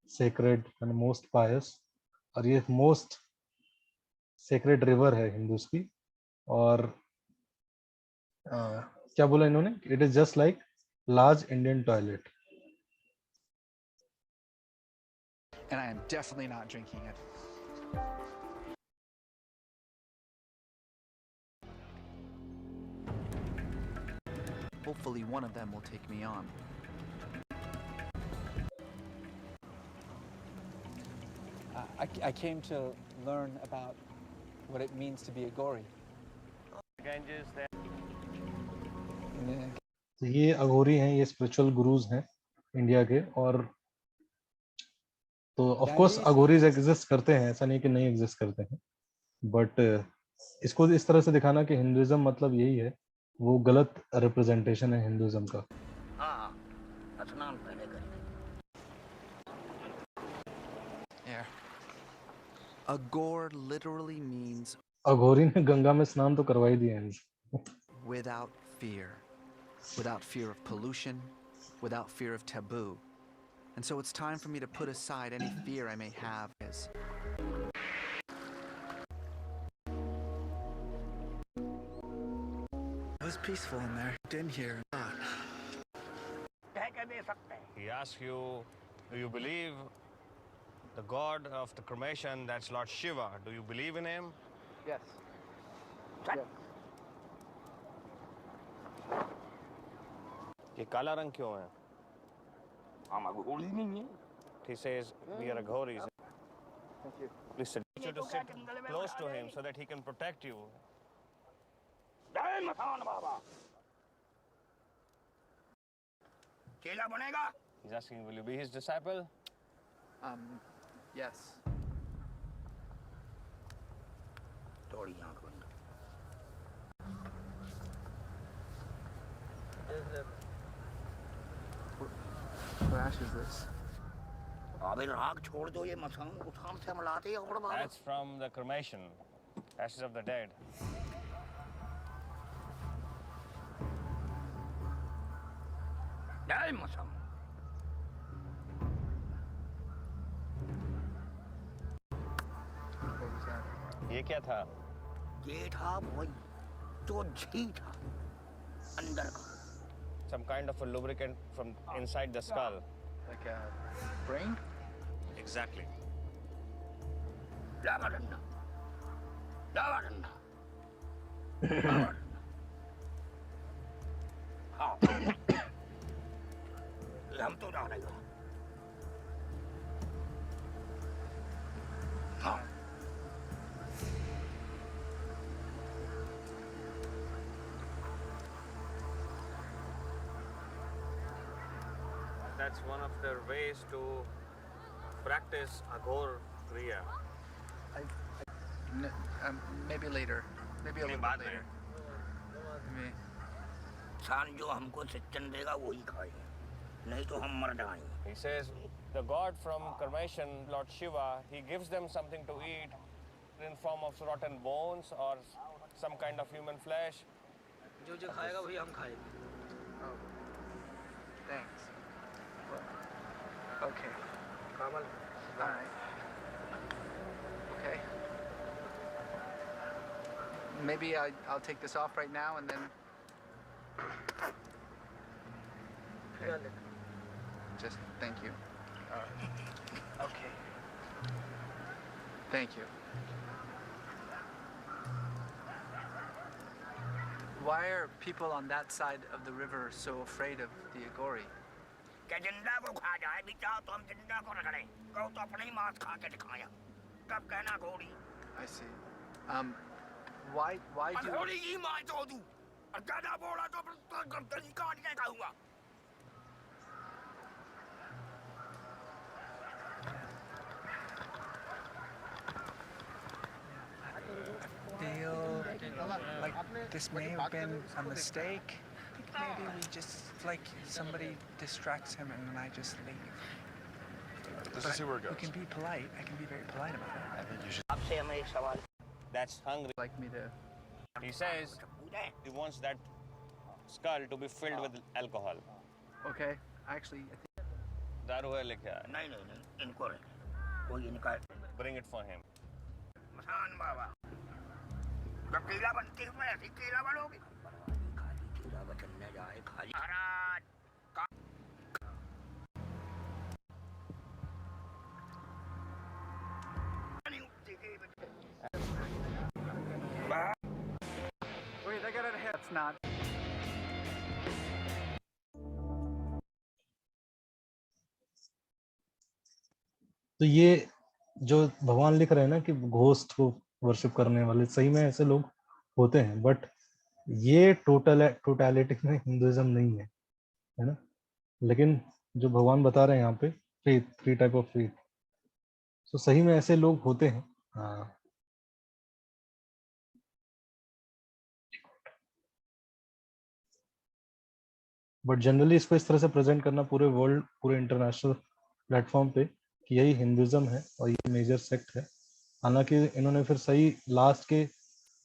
sacred and most पायस, और ये most sacred river है हिंदूज की। और क्या बोला इन्होंने, it is just like large Indian toilet. And I am definitely not drinking it. Hopefully, one of them will take me on. I came to learn about what it means to be a Gori. Ganges, there. तो ये अघोरी हैं, ये spiritual gurus हैं India के। और तो of course Aghoris exist करते हैं, ऐसा नहीं कि नहीं एग्जिस्ट करते हैं, बट इसको इस तरह से दिखाना कि हिंदुइज्म मतलब यही है, वो गलत रिप्रेजेंटेशन है हिंदुइज्म का। Agor literally means अघोरी ने गंगा में स्नान तो करवा ही दिया है। without fear of pollution, without fear of taboo. And so it's time for me to put aside any fear I may have. It was peaceful in there. In here. He asks you, do you believe the god of the cremation, that's Lord Shiva, do you believe in him? Yes. Yes. ये काला रंग क्यों है? He says, we are Aghoris. Thank you. Please sit. You to sit close to him so that he can protect you. He's asking, will you be his disciple? Yes. What ash is this? That's from the cremation, ashes of the dead. What was that? ये क्या था? Some kind of a lubricant from inside the skull. Like a brain? Exactly. That's one of their ways to practice Aghor Kriya. Maybe later. Maybe a little bit later. Maybe. He says the god from cremation, Lord Shiva, he gives them something to eat in form of rotten bones or some kind of human flesh. Oh, thanks. Okay. All right. Okay. Maybe I'll take this off right now and then. Okay. Just thank you. Okay. Thank you. Why are people on that side of the river so afraid of the Agori? I see. Why do feel like this may have been a mistake? I think maybe we just, like, somebody distracts him and then I just leave. Let's see where it goes. We can be polite. I can be very polite about it. I think you should. That's hungry. Like me to. He says he wants that skull to be filled with alcohol. Okay. Actually, I think. दारू है लेके आया. Bring it for him. Wait, I got it ahead. It's not. तो ये जो भगवान लिख रहे हैं ना कि घोस्ट को वर्शिप करने वाले, सही में ऐसे लोग होते हैं, बट ये टोटलिटी में हिंदुइज्म नहीं है ना. लेकिन जो भगवान बता रहे हैं यहाँ पे, फेथ, 3 टाइप ऑफ फेथ, तो सही में ऐसे लोग होते हैं. हाँ, बट जनरली इसको इस तरह से प्रेजेंट करना पूरे वर्ल्ड, पूरे इंटरनेशनल प्लेटफॉर्म पे कि यही हिंदुइज्म है और ये मेजर सेक्ट है. हालांकि इन्होंने फिर सही लास्ट के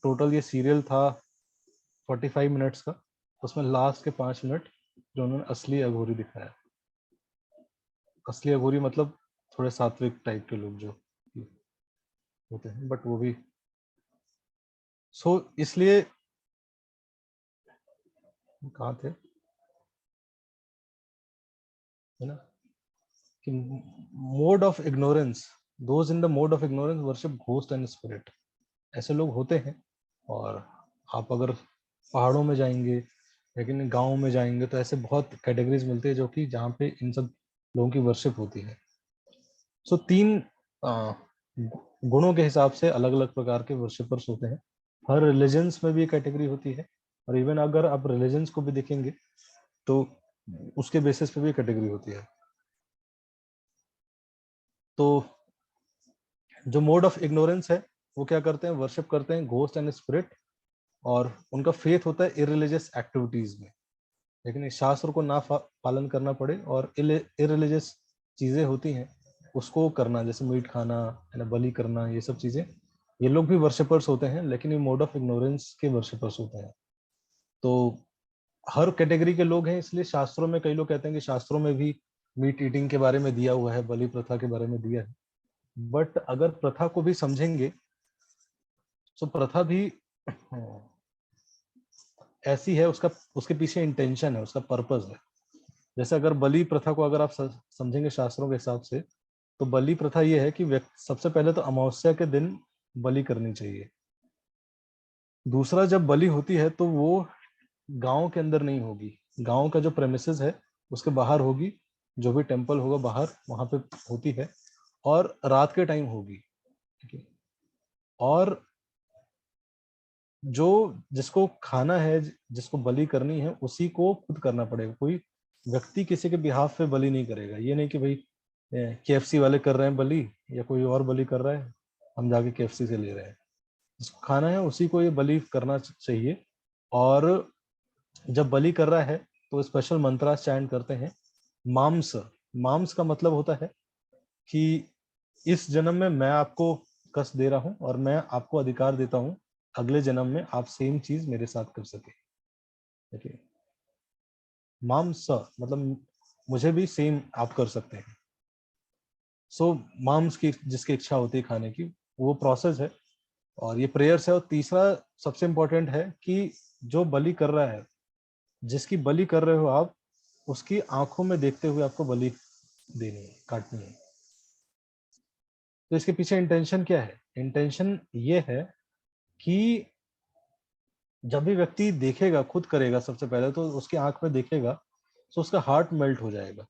टोटल ये सीरियल था 45 मिनट्स का, उसमें लास्ट के 5 मिनट जो उन्होंने असली अघोरी दिखाया. असली अघोरी मतलब थोड़े सात्विक टाइप के लोग जो होते हैं, बट वो भी इसलिए कहाँ थे. है ना, कि mode of ignorance, those in the mode of ignorance worship ghost and spirit. ऐसे लोग होते हैं। और आप अगर पहाड़ों में जाएंगे, लेकिन गाँव में जाएंगे, तो ऐसे बहुत कैटेगरीज मिलती है जो कि जहाँ पे इन सब लोगों की वर्शिप होती है। सो 3 गुणों के हिसाब से अलग अलग प्रकार के वर्शिपर्स होते हैं। हर रिलीजन्स में भी कैटेगरी होती है, और इवन अगर आप रिलीजन्स को भी देखेंगे तो उसके बेसिस पे भी कैटेगरी होती है। तो जो मोड ऑफ इग्नोरेंस है वो क्या करते हैं, वर्शिप करते हैं घोस्ट एंड स्पिरिट, और उनका फेथ होता है इरिलीजियस एक्टिविटीज में। लेकिन इस शास्त्र को ना पालन करना पड़े, और इरिलीजियस चीजें होती हैं उसको करना, जैसे मीट खाना, है ना, बलि करना, ये सब चीजें, ये लोग भी वर्शिपर्स होते हैं, लेकिन ये मोड ऑफ इग्नोरेंस के वर्शिपर्स होते हैं। तो हर कैटेगरी के लोग हैं, इसलिए शास्त्रों में कई लोग कहते हैं कि शास्त्रों में भी मीट ईटिंग के बारे में दिया हुआ है, बलि प्रथा के बारे में दिया है। बट अगर प्रथा को भी समझेंगे तो प्रथा भी ऐसी है, उसके पीछे इंटेंशन है, उसका पर्पस है। जैसे अगर बलि प्रथा को अगर आप समझेंगे शास्त्रों के हिसाब से, तो बलि प्रथा ये है कि सबसे पहले तो अमावस्या के दिन बलि करनी चाहिए। दूसरा, जब बलि होती है तो वो गांव के अंदर नहीं होगी, गांव का जो प्रेमिसेस है उसके बाहर होगी, जो भी टेम्पल होगा बाहर वहां पे होती है, और रात के टाइम होगी। ठीक है। और जो जिसको खाना है, जिसको बलि करनी है, उसी को खुद करना पड़ेगा। कोई व्यक्ति किसी के बिहाफ पे बलि नहीं करेगा। ये नहीं कि भाई KFC वाले कर रहे हैं बलि, या कोई और बलि कर रहा है, हम जाके KFC से ले रहे हैं। जिसको खाना है उसी को ये बलि करना चाहिए। और जब बलि कर रहा है तो स्पेशल मंत्रा चैंट करते हैं। मांस का मतलब होता है कि इस जन्म में मैं आपको कष्ट दे रहा हूं, और मैं आपको अधिकार देता हूं अगले जन्म में आप सेम चीज मेरे साथ कर सके। देखिए, मांस मतलब मुझे भी सेम आप कर सकते हैं। सो मांस की जिसकी इच्छा होती है खाने की, वो प्रोसेस है, और ये प्रेयर्स है। और तीसरा सबसे इंपॉर्टेंट है कि जो बलि कर रहा है, जिसकी बलि कर रहे हो आप, उसकी आंखों में देखते हुए आपको बलि देनी है, काटनी है। तो इसके पीछे इंटेंशन क्या है? इंटेंशन ये है कि जब भी व्यक्ति देखेगा, खुद करेगा सबसे पहले, तो उसकी आंख में देखेगा तो उसका हार्ट मेल्ट हो जाएगा।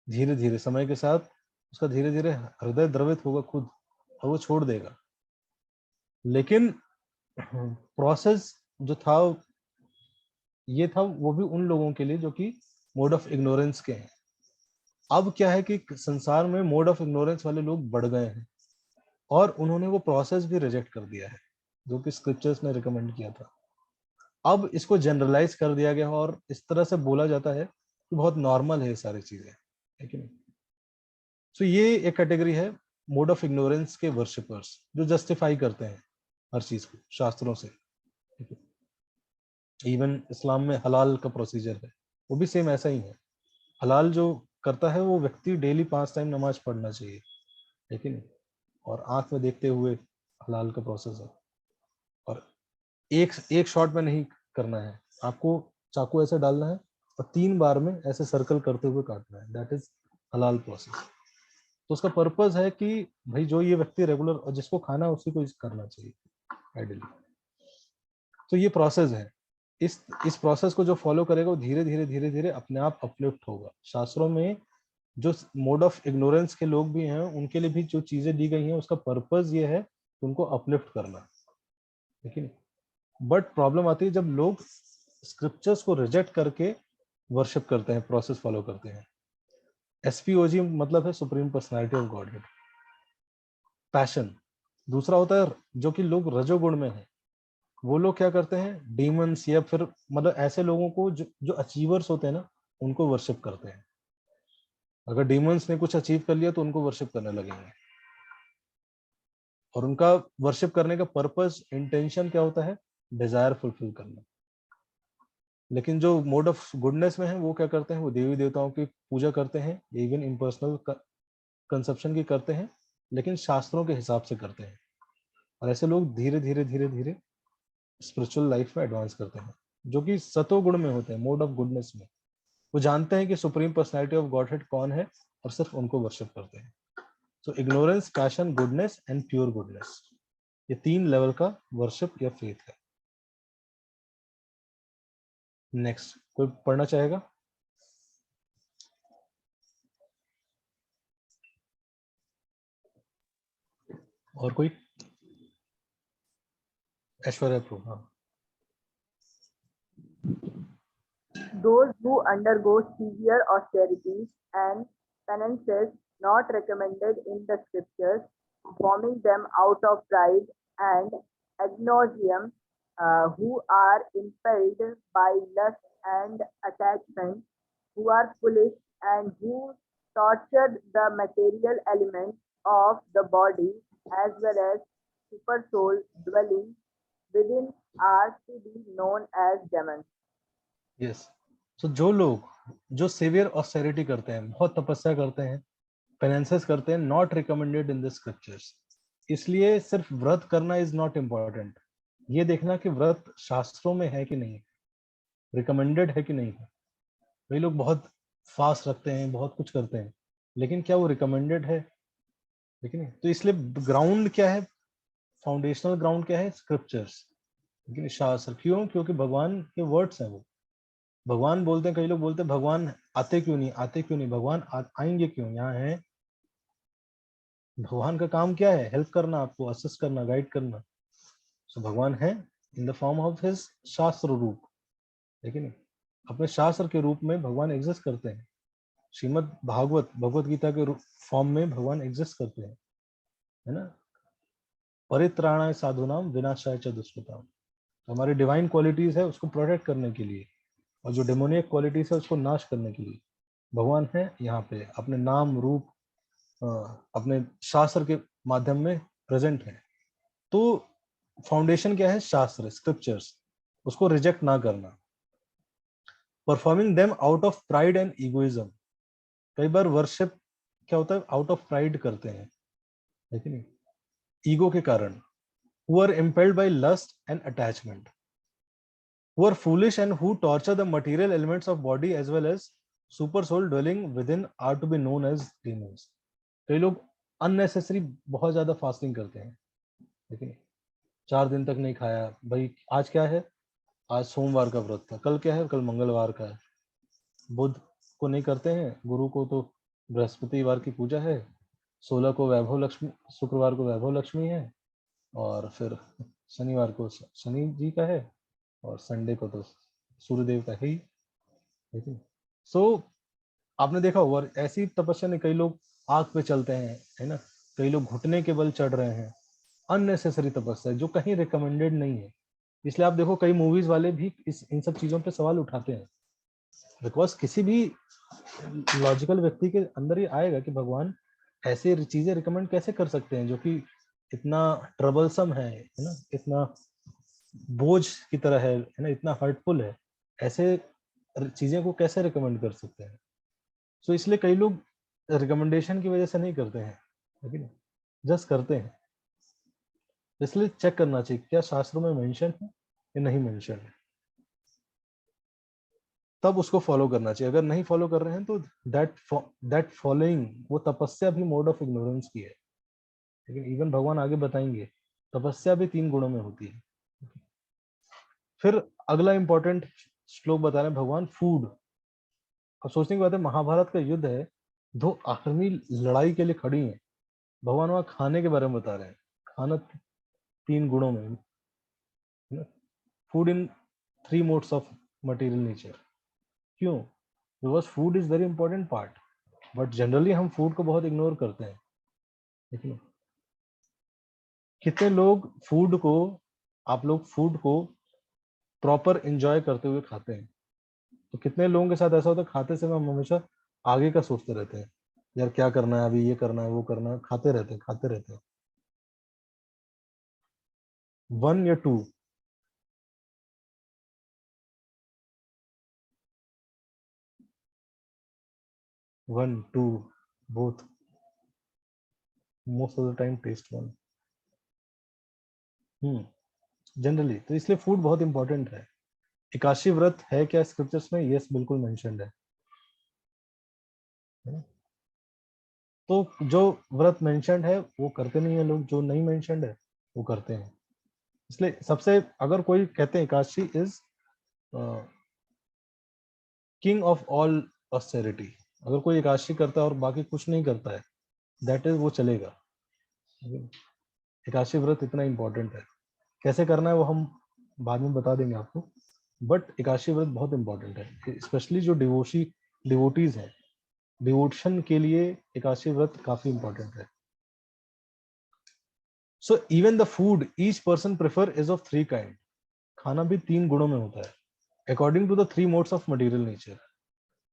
धीरे धीरे समय के साथ उसका धीरे धीरे हृदय द्रवित होगा खुद, और वो छोड़ देगा। लेकिन प्रोसेस जो था ये था, वो भी उन लोगों के लिए जो कि मोड ऑफ इग्नोरेंस के हैं। अब क्या है कि संसार में मोड ऑफ इग्नोरेंस वाले लोग बढ़ गए हैं, और उन्होंने वो प्रोसेस भी रिजेक्ट कर दिया है जो कि स्क्रिप्चर्स ने रिकमेंड किया था। अब इसको जनरलाइज कर दिया गया, और इस तरह से बोला जाता है कि बहुत नॉर्मल है ये सारी चीजें, है कि नहीं। सो ये एक कैटेगरी है मोड ऑफ इग्नोरेंस के वर्शिपर्स, जो जस्टिफाई करते हैं हर चीज को शास्त्रों से। इवन इस्लाम में हलाल का प्रोसीजर है, वो भी सेम ऐसा ही है। हलाल जो करता है वो व्यक्ति डेली 5 टाइम नमाज पढ़ना चाहिए, लेकिन और आंख में देखते हुए हलाल का प्रोसेस है। और एक शॉट में नहीं करना है, आपको चाकू ऐसे डालना है और 3 बार में ऐसे सर्कल करते हुए काटना है, दैट इज हलाल प्रोसेस। तो उसका पर्पस है कि भाई जो ये व्यक्ति रेगुलर और जिसको खाना है उसी को करना चाहिए आइडियली। तो ये प्रोसेस है। इस प्रोसेस को जो फॉलो करेगा वो धीरे धीरे अपने आप अपलिफ्ट होगा। शास्त्रों में जो मोड ऑफ इग्नोरेंस के लोग भी हैं, उनके लिए भी जो चीजें दी गई हैं उसका पर्पस ये है उनको अपलिफ्ट करना, लेकिन बट प्रॉब्लम आती है जब लोग स्क्रिप्चर्स को रिजेक्ट करके वर्शिप करते हैं, प्रोसेस फॉलो करते हैं। SPOG मतलब है supreme personality of godhead. Passion दूसरा होता है, जो कि लोग रजोगुण में हैं, वो लोग क्या करते हैं, डीमंस या फिर मतलब ऐसे लोगों को जो अचीवर्स होते हैं ना, उनको वर्शिप करते हैं। अगर डीमंस ने कुछ अचीव कर लिया तो उनको वर्शिप करने लगेंगे, और उनका वर्शिप करने का पर्पस, इंटेंशन क्या होता है, डिजायर फुलफिल करना। लेकिन जो मोड ऑफ गुडनेस में है वो क्या करते हैं, वो देवी देवताओं की पूजा करते हैं, इवन इम्पर्सनल कंसेप्शन की करते हैं, लेकिन शास्त्रों के हिसाब से करते हैं। और ऐसे लोग धीरे धीरे स्पिरिचुअल लाइफ में एडवांस करते हैं, जो कि सतो गुण में होते हैं, मोड ऑफ गुडनेस में। वो जानते हैं कि सुप्रीम पर्सनैलिटी ऑफ गॉडहेड कौन है और सिर्फ उनको वर्शिप करते हैं। So ignorance, passion, goodness and pure goodness, ये 3 लेवल का वर्शिप या फेथ है। नेक्स्ट कोई पढ़ना चाहेगा? और कोई? ऐश्वर्या प्रो, हाँ। Those who undergo severe austerities and penances not recommended in the scriptures, performing them out of pride and agnosticism, who are impelled by lust and attachment, who are foolish and who torture the material elements of the body as well as super soul dwelling within are to be known as demons. Yes, so जो लोग जो saviour austerity करते हैं, बहुत तपस्या करते हैं, पेनेंसेस करते हैं, not recommended in the scriptures, इसलिए सिर्फ व्रत करना इज नॉट इम्पोर्टेंट, ये देखना कि व्रत शास्त्रों में है कि नहीं, रिकमेंडेड है कि नहीं है। कई लोग बहुत फास्ट रखते हैं, बहुत कुछ करते हैं, लेकिन क्या वो रिकमेंडेड है, ठीक है? तो इसलिए ग्राउंड क्या है, फाउंडेशनल ग्राउंड क्या है? स्क्रिप्चर्स, लेकिन शास्त्र। क्यों? क्योंकि भगवान के वर्ड्स हैं वो। भगवान बोलते हैं, कई लोग बोलते हैं भगवान आते क्यों नहीं, आते क्यों नहीं, भगवान आएंगे क्यों, यहाँ है। भगवान का काम क्या है? हेल्प करना, आपको असिस्ट करना, गाइड करना। सो भगवान है in the form of his शास्त्र रूप, ठीक है नहीं? अपने शास्त्र के रूप में भगवान एग्जिस्ट करते हैं। श्रीमद् भागवत, भगवत गीता के फॉर्म में भगवान एग्जिस्ट करते हैं, है ना? परित्राणाय साधुनाम विनाशाय च दुष्कृताम, हमारी डिवाइन क्वालिटीज है उसको प्रोटेक्ट करने के लिए, और जो डेमोनियक क्वालिटीज है उसको नाश करने के लिए भगवान है यहाँ पे, अपने नाम रूप अपने शास्त्र के माध्यम में प्रेजेंट है। तो फाउंडेशन क्या है? शास्त्र, स्क्रिप्चर्स, उसको रिजेक्ट ना करना। Performing them out of pride and egoism, कई बार वर्शिप क्या होता है? आउट ऑफ प्राइड करते हैं, है कि नहीं? ईगो के कारण। who are impelled by lust and attachment, who are foolish and who torture the material elements of body as well as super soul dwelling within are to be known as demons. कई लोग unnecessary बहुत ज्यादा fasting करते हैं, लेकिन 4 दिन तक नहीं खाया, भाई आज क्या है? आज सोमवार का व्रत था, कल क्या है? कल मंगलवार का है। बुध को नहीं करते हैं, गुरु को तो बृहस्पतिवार की पूजा है, 16 को वैभव लक्ष्मी, शुक्रवार को वैभव लक्ष्मी है, और फिर शनिवार को शनि जी का है, और संडे को तो सूर्यदेव का है ही, ठीक है? सो आपने देखा होगा ऐसी तपस्या में कई लोग आग पे चलते हैं, है ना? कई लोग घुटने के बल चढ़ रहे हैं, अननेसेसरी तपस्या जो कहीं रिकमेंडेड नहीं है। इसलिए आप देखो कई मूवीज वाले भी इन सब चीजों पे सवाल उठाते हैं, बिकॉज किसी भी लॉजिकल व्यक्ति के अंदर ये आएगा कि भगवान ऐसे चीजें रिकमेंड कैसे कर सकते हैं जो कि इतना ट्रबलसम है ना, इतना बोझ की तरह है ना, इतना हर्टफुल है, ऐसे चीजें को कैसे रिकमेंड कर सकते हैं? सो इसलिए कई लोग रिकमेंडेशन की वजह से नहीं करते हैं, लेकिन जस्ट करते हैं। इसलिए चेक करना चाहिए क्या शास्त्रों में मेंशन है या नहीं मेंशन है, तब उसको फॉलो करना चाहिए। अगर नहीं फॉलो कर रहे हैं तो दैट फॉलोइंग, वो तपस्या भी मोड ऑफ इग्नोरेंस की है। लेकिन इवन भगवान आगे बताएंगे तपस्या भी 3 गुणों में होती है। फिर अगला इंपॉर्टेंट श्लोक बता रहे हैं भगवान फूड। अब सोचने की बात है, महाभारत का युद्ध है, 2 आर्मी लड़ाई के लिए खड़ी हैं, भगवान वहां खाने के बारे में बता रहे हैं। खाना 3 गुणों में, food in 3 modes of material nature. क्यों? Because food is very important part, but generally हम फूड को बहुत इग्नोर करते हैं। लेकिन कितने लोग फूड को, आप लोग फूड को प्रॉपर एंजॉय करते हुए खाते हैं? तो कितने लोगों के साथ ऐसा होता है खाते समय हम हमेशा आगे का सोचते रहते हैं, यार क्या करना है अभी, ये करना है, वो करना है, खाते रहते हैं। 1 या 2? One, 2, both. Most of the time taste one. Generally तो इसलिए फूड बहुत इंपॉर्टेंट है। एकादशी व्रत है क्या स्क्रिप्चर्स में? यस, बिल्कुल मेंशन्ड है। है ना? तो जो व्रत मेंशन्ड है वो करते नहीं है लोग, जो नहीं मेंशन्ड है वो करते हैं। इसलिए सबसे, अगर कोई कहते हैं Ekadashi is king of all austerity, अगर कोई एकादशी करता है और बाकी कुछ नहीं करता है, दैट इज वो चलेगा। एकादशी व्रत इतना इंपॉर्टेंट है। कैसे करना है वो हम बाद में बता देंगे आपको, बट एकादशी व्रत बहुत इंपॉर्टेंट है, स्पेशली जो डिवोटीज हैं, डिवोशन के लिए एकादशी व्रत काफी इंपॉर्टेंट है। So even the food each person prefer is of 3 kind, खाना भी 3 गुणों में होता है, according to the 3 modes of material nature.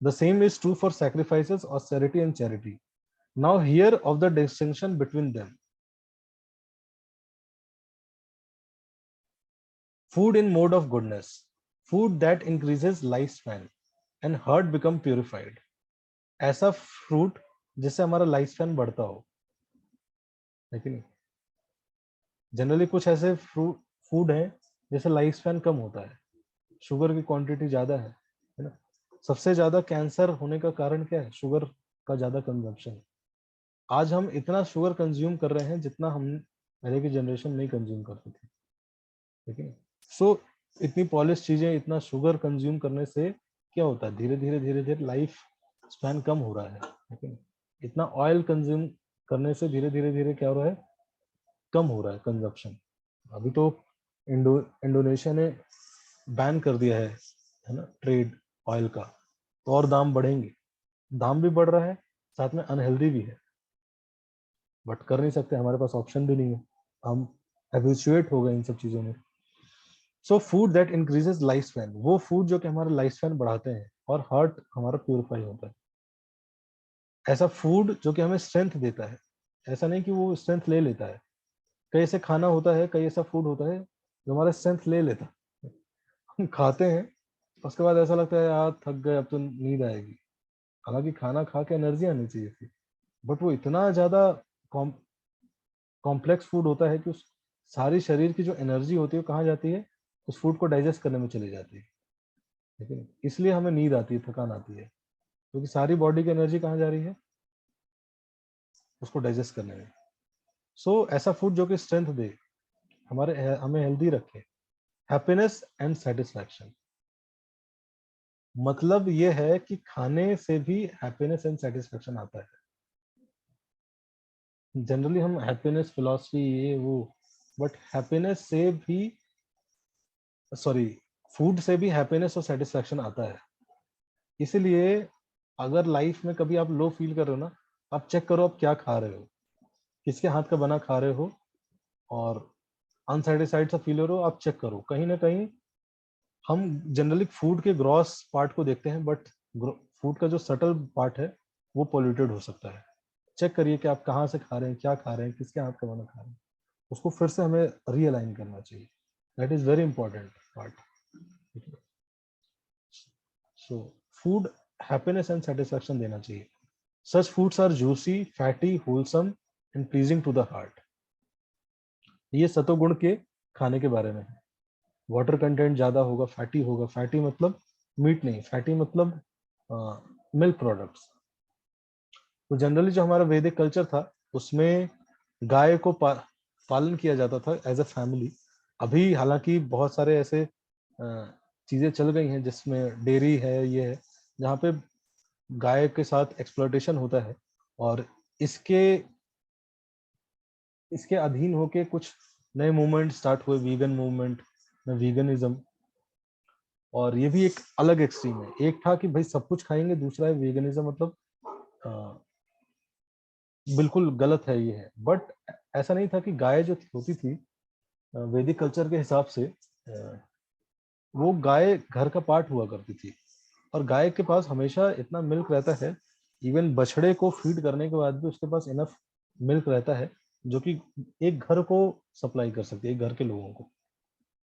The same is true for sacrifices, austerity and charity. Now here of the distinction between them. Food in mode of goodness, food that increases lifespan and heart become purified. ऐसा fruit जिससे हमारा life span बढ़ता हो, लेकिन generally कुछ ऐसे food हैं जिससे लाइफ स्पैन कम होता है, शुगर की क्वांटिटी ज्यादा है ना? सबसे ज्यादा कैंसर होने का कारण क्या है? शुगर का ज्यादा कंजम्पशन। आज हम इतना शुगर कंज्यूम कर रहे हैं जितना हम पहले की जनरेशन नहीं कंज्यूम करती थी, ठीक है? सो इतनी पॉलिश चीजें, इतना शुगर कंज्यूम करने से क्या होता है? धीरे धीरे लाइफ स्पैन कम हो रहा है, ठीक है? इतना ऑयल कंज्यूम करने से धीरे धीरे क्या हो रहा है? कम हो रहा है कंजप्शन। अभी तो इंडोनेशिया ने बैन कर दिया है ना, ट्रेड ऑयल का, तो और दाम बढ़ेंगे। दाम भी बढ़ रहा है, साथ में अनहेल्दी भी है, बट कर नहीं सकते, हमारे पास ऑप्शन भी नहीं है, हम हैबिचुएट हो गए इन सब चीजों में। So food that increases life span, वो फूड जो कि हमारा लाइफ स्पैन बढ़ाते हैं और हार्ट हमारा प्यूरिफाई होता है। ऐसा फूड जो कि हमें स्ट्रेंथ देता है, ऐसा नहीं कि वो स्ट्रेंथ ले लेता है। कई ऐसे खाना होता है, कई ऐसा फूड होता है जो हमारा स्ट्रेंथ ले लेता है। हम खाते हैं, उसके बाद ऐसा लगता है यार थक गए, अब तो नींद आएगी। हालांकि खाना खा के एनर्जी आनी चाहिए थी, बट वो इतना ज्यादा कॉम्प्लेक्स फूड होता है कि उस सारी शरीर की जो एनर्जी होती है वो कहाँ जाती है? उस फूड को डाइजेस्ट करने में चली जाती है, ठीक है? इसलिए हमें नींद आती है, थकान आती है, क्योंकि सारी बॉडी की एनर्जी कहाँ जा रही है? उसको डाइजेस्ट करने में। सो ऐसा फूड जो कि स्ट्रेंथ दे, हमें हेल्दी रखे, हैप्पीनेस एंड सेटिस्फैक्शन। मतलब ये है कि खाने से भी हैप्पीनेस एंड सेटिस्फैक्शन आता है। जनरली हम हैप्पीनेस फिलॉसफी ये वो, बट हैप्पीनेस से भी, सॉरी, फूड से भी हैप्पीनेस और सेटिस्फैक्शन आता है। इसीलिए अगर लाइफ में कभी आप लो फील कर रहे हो ना, आप चेक करो आप क्या खा रहे हो, किसके हाथ का बना खा रहे हो, और अनसेटिस्फाइड सा फील हो रहे हो, आप चेक करो। कहीं ना कहीं हम जनरली फूड के ग्रॉस पार्ट को देखते हैं, बट फूड का जो सटल पार्ट है वो पोल्यूटेड हो सकता है। चेक करिए कि आप कहाँ से खा रहे हैं, क्या खा रहे हैं, किसके हाथ का बना खा रहे हैं, उसको फिर से हमें रीअलाइन करना चाहिए। That is very important part. So food happiness and satisfaction देना चाहिए। Such foods are juicy, fatty, wholesome and pleasing to the heart. ये सतोगुण के खाने के बारे में है। वाटर कंटेंट ज्यादा होगा, फैटी होगा, फैटी मतलब मीट नहीं, फैटी मतलब मिल्क प्रोडक्ट्स। तो जनरली जो हमारा वैदिक कल्चर था उसमें गाय को पालन किया जाता था एज अ फैमिली। अभी हालांकि बहुत सारे ऐसे चीजें चल गई हैं जिसमें डेयरी है, ये है, जहाँ पे गाय के साथ एक्सप्लॉयटेशन होता है, और इसके अधीन होके कुछ नए मूवमेंट स्टार्ट हुए, वीगन मूवमेंट, वीगनिज्म। और ये भी एक अलग एक्सट्रीम है। एक था कि भाई सब कुछ खाएंगे, दूसरा है वीगनिज्म, मतलब बिल्कुल गलत है ये है। बट ऐसा नहीं था कि गाय जो होती थी वैदिक कल्चर के हिसाब से, वो गाय घर का पार्ट हुआ करती थी, और गाय के पास हमेशा इतना मिल्क रहता है, इवन बछड़े को फीड करने के बाद भी उसके पास इनफ मिल्क रहता है जो कि एक घर को सप्लाई कर सकती है, एक घर के लोगों को।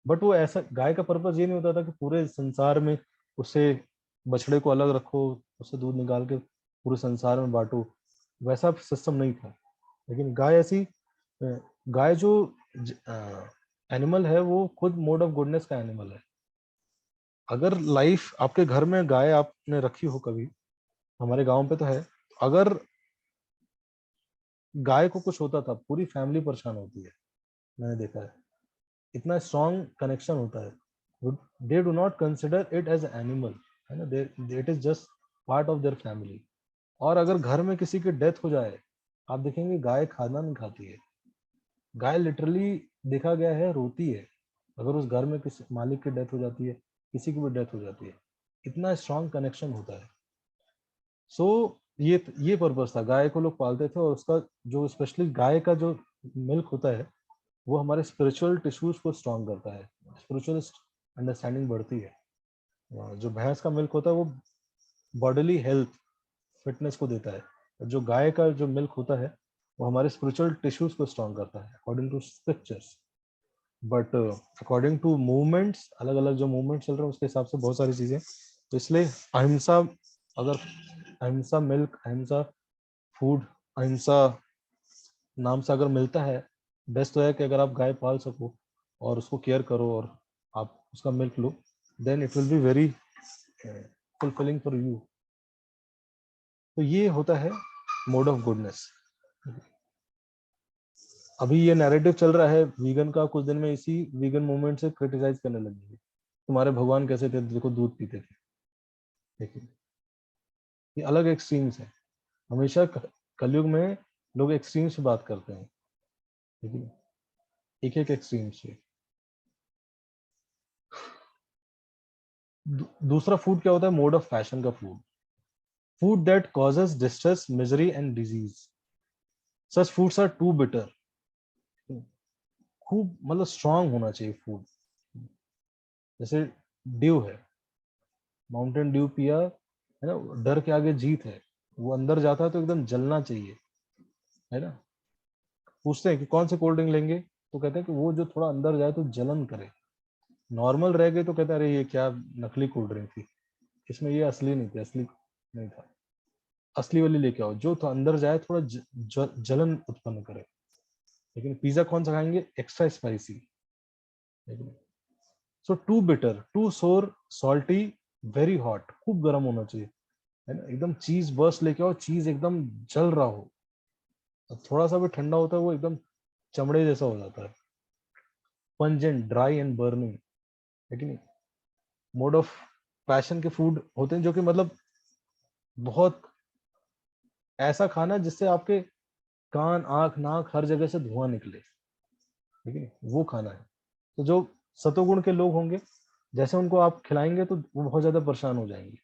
बट वो ऐसा, गाय का पर्पस ये नहीं होता था कि पूरे संसार में उससे, बछड़े को अलग रखो, उससे दूध निकाल के पूरे संसार में बांटो, वैसा सिस्टम नहीं था। लेकिन गाय जो एनिमल है वो खुद मोड ऑफ गुडनेस का एनिमल है। अगर लाइफ आपके घर में गाय आपने रखी हो, कभी हमारे गांव पे तो है, अगर गाय को कुछ होता था पूरी फैमिली परेशान होती है, मैंने देखा है, इतना स्ट्रॉन्ग कनेक्शन होता है। They do not consider it as animal, है ना, it is just part of their family. और अगर घर में किसी की डेथ हो जाए, आप देखेंगे गाय खाना नहीं खाती है, गाय लिटरली देखा गया है रोती है अगर उस घर में किसी मालिक की डेथ हो जाती है, किसी की भी डेथ हो जाती है, इतना स्ट्रॉन्ग कनेक्शन होता है। सो ये पर्पस था, गाय को लोग पालते थे और उसका जो स्पेशली गाय का जो मिल्क होता है वो हमारे स्पिरिचुअल टिश्यूज को स्ट्रॉन्ग करता है, स्पिरिचुअल अंडरस्टैंडिंग बढ़ती है। जो भैंस का मिल्क होता है वो बॉडीली हेल्थ फिटनेस को देता है, और जो गाय का जो मिल्क होता है वो हमारे स्पिरिचुअल टिश्यूज को स्ट्रॉन्ग करता है according to scriptures. But according to movements, अलग अलग जो मूवमेंट चल रहे हैं उसके हिसाब से बहुत सारी चीजें, तो इसलिए अहिंसा, अगर अहिंसा मिल्क, अहिंसा फूड, अहिंसा नाम से अगर मिलता है, बेस्ट तो है कि अगर आप गाय पाल सको और उसको केयर करो और आप उसका मिल्क लो, then it will be very fulfilling for you. तो ये होता है मोड ऑफ गुडनेस। अभी ये नैरेटिव चल रहा है वीगन का, कुछ दिन में इसी वीगन मूवमेंट से क्रिटिसाइज करने लगेंगे, तुम्हारे भगवान कैसे थे, देखो दूध पीते थे। देखिए ये अलग एक्सट्रीम्स है, हमेशा कलयुग में लोग एक्सट्रीम्स से बात करते हैं, लेकिन एक एक एक्सट्रीम से। दूसरा फूड क्या होता है, मोड ऑफ फैशन का food, food that causes distress, misery and disease, such foods are too bitter. खूब मतलब स्ट्रांग होना चाहिए फूड, जैसे ड्यू है, माउंटेन ड्यू पिया है ना, डर के आगे जीत है, वो अंदर जाता है तो एकदम जलना चाहिए, है ना। पूछते हैं कि कौन से कोल्ड ड्रिंक लेंगे, तो कहते हैं कि वो जो थोड़ा अंदर जाए तो जलन करे। नॉर्मल रह गए तो कहते हैं अरे ये क्या नकली कोल्ड ड्रिंक थी, इसमें ये असली नहीं थी, असली नहीं था, असली वाली लेके आओ जो तो अंदर जाए, थोड़ा जलन उत्पन्न करे। लेकिन पिज्जा कौन सा खाएंगे, extra spicy. So too bitter, too sour, salty, very hot, खूब गर्म होना चाहिए, है ना, एकदम चीज बर्स्ट लेके आओ, चीज एकदम जल रहा हो, थोड़ा सा भी ठंडा होता है वो एकदम चमड़े जैसा हो जाता है। पंजेंट, ड्राई एंड बर्निंग, है कि नहीं। मोड ऑफ पैशन के फूड होते हैं जो कि मतलब बहुत ऐसा खाना जिससे आपके कान, आंख, नाक हर जगह से धुआं निकले, ठीक है, वो खाना है। तो जो सतोगुण के लोग होंगे, जैसे उनको आप खिलाएंगे तो वो बहुत ज्यादा परेशान हो जाएंगे,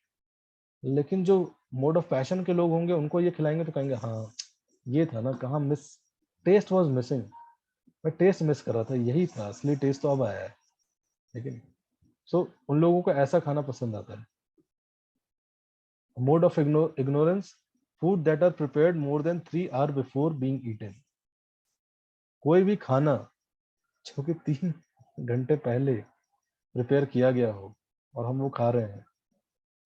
लेकिन जो मोड ऑफ पैशन के लोग होंगे उनको ये खिलाएंगे तो कहेंगे हाँ ये था ना, कहाँ मिस, टेस्ट वाज मिसिंग, मैं टेस्ट मिस कर रहा था, यही था असली टेस्ट, तो अब आया है, लेकिन सो उन लोगों को ऐसा खाना पसंद आता है। Mode of ignorance, food that are prepared more than 3 hour before being eaten, कोई भी खाना जो कि 3 घंटे पहले प्रिपेयर किया गया हो और हम वो खा रहे हैं।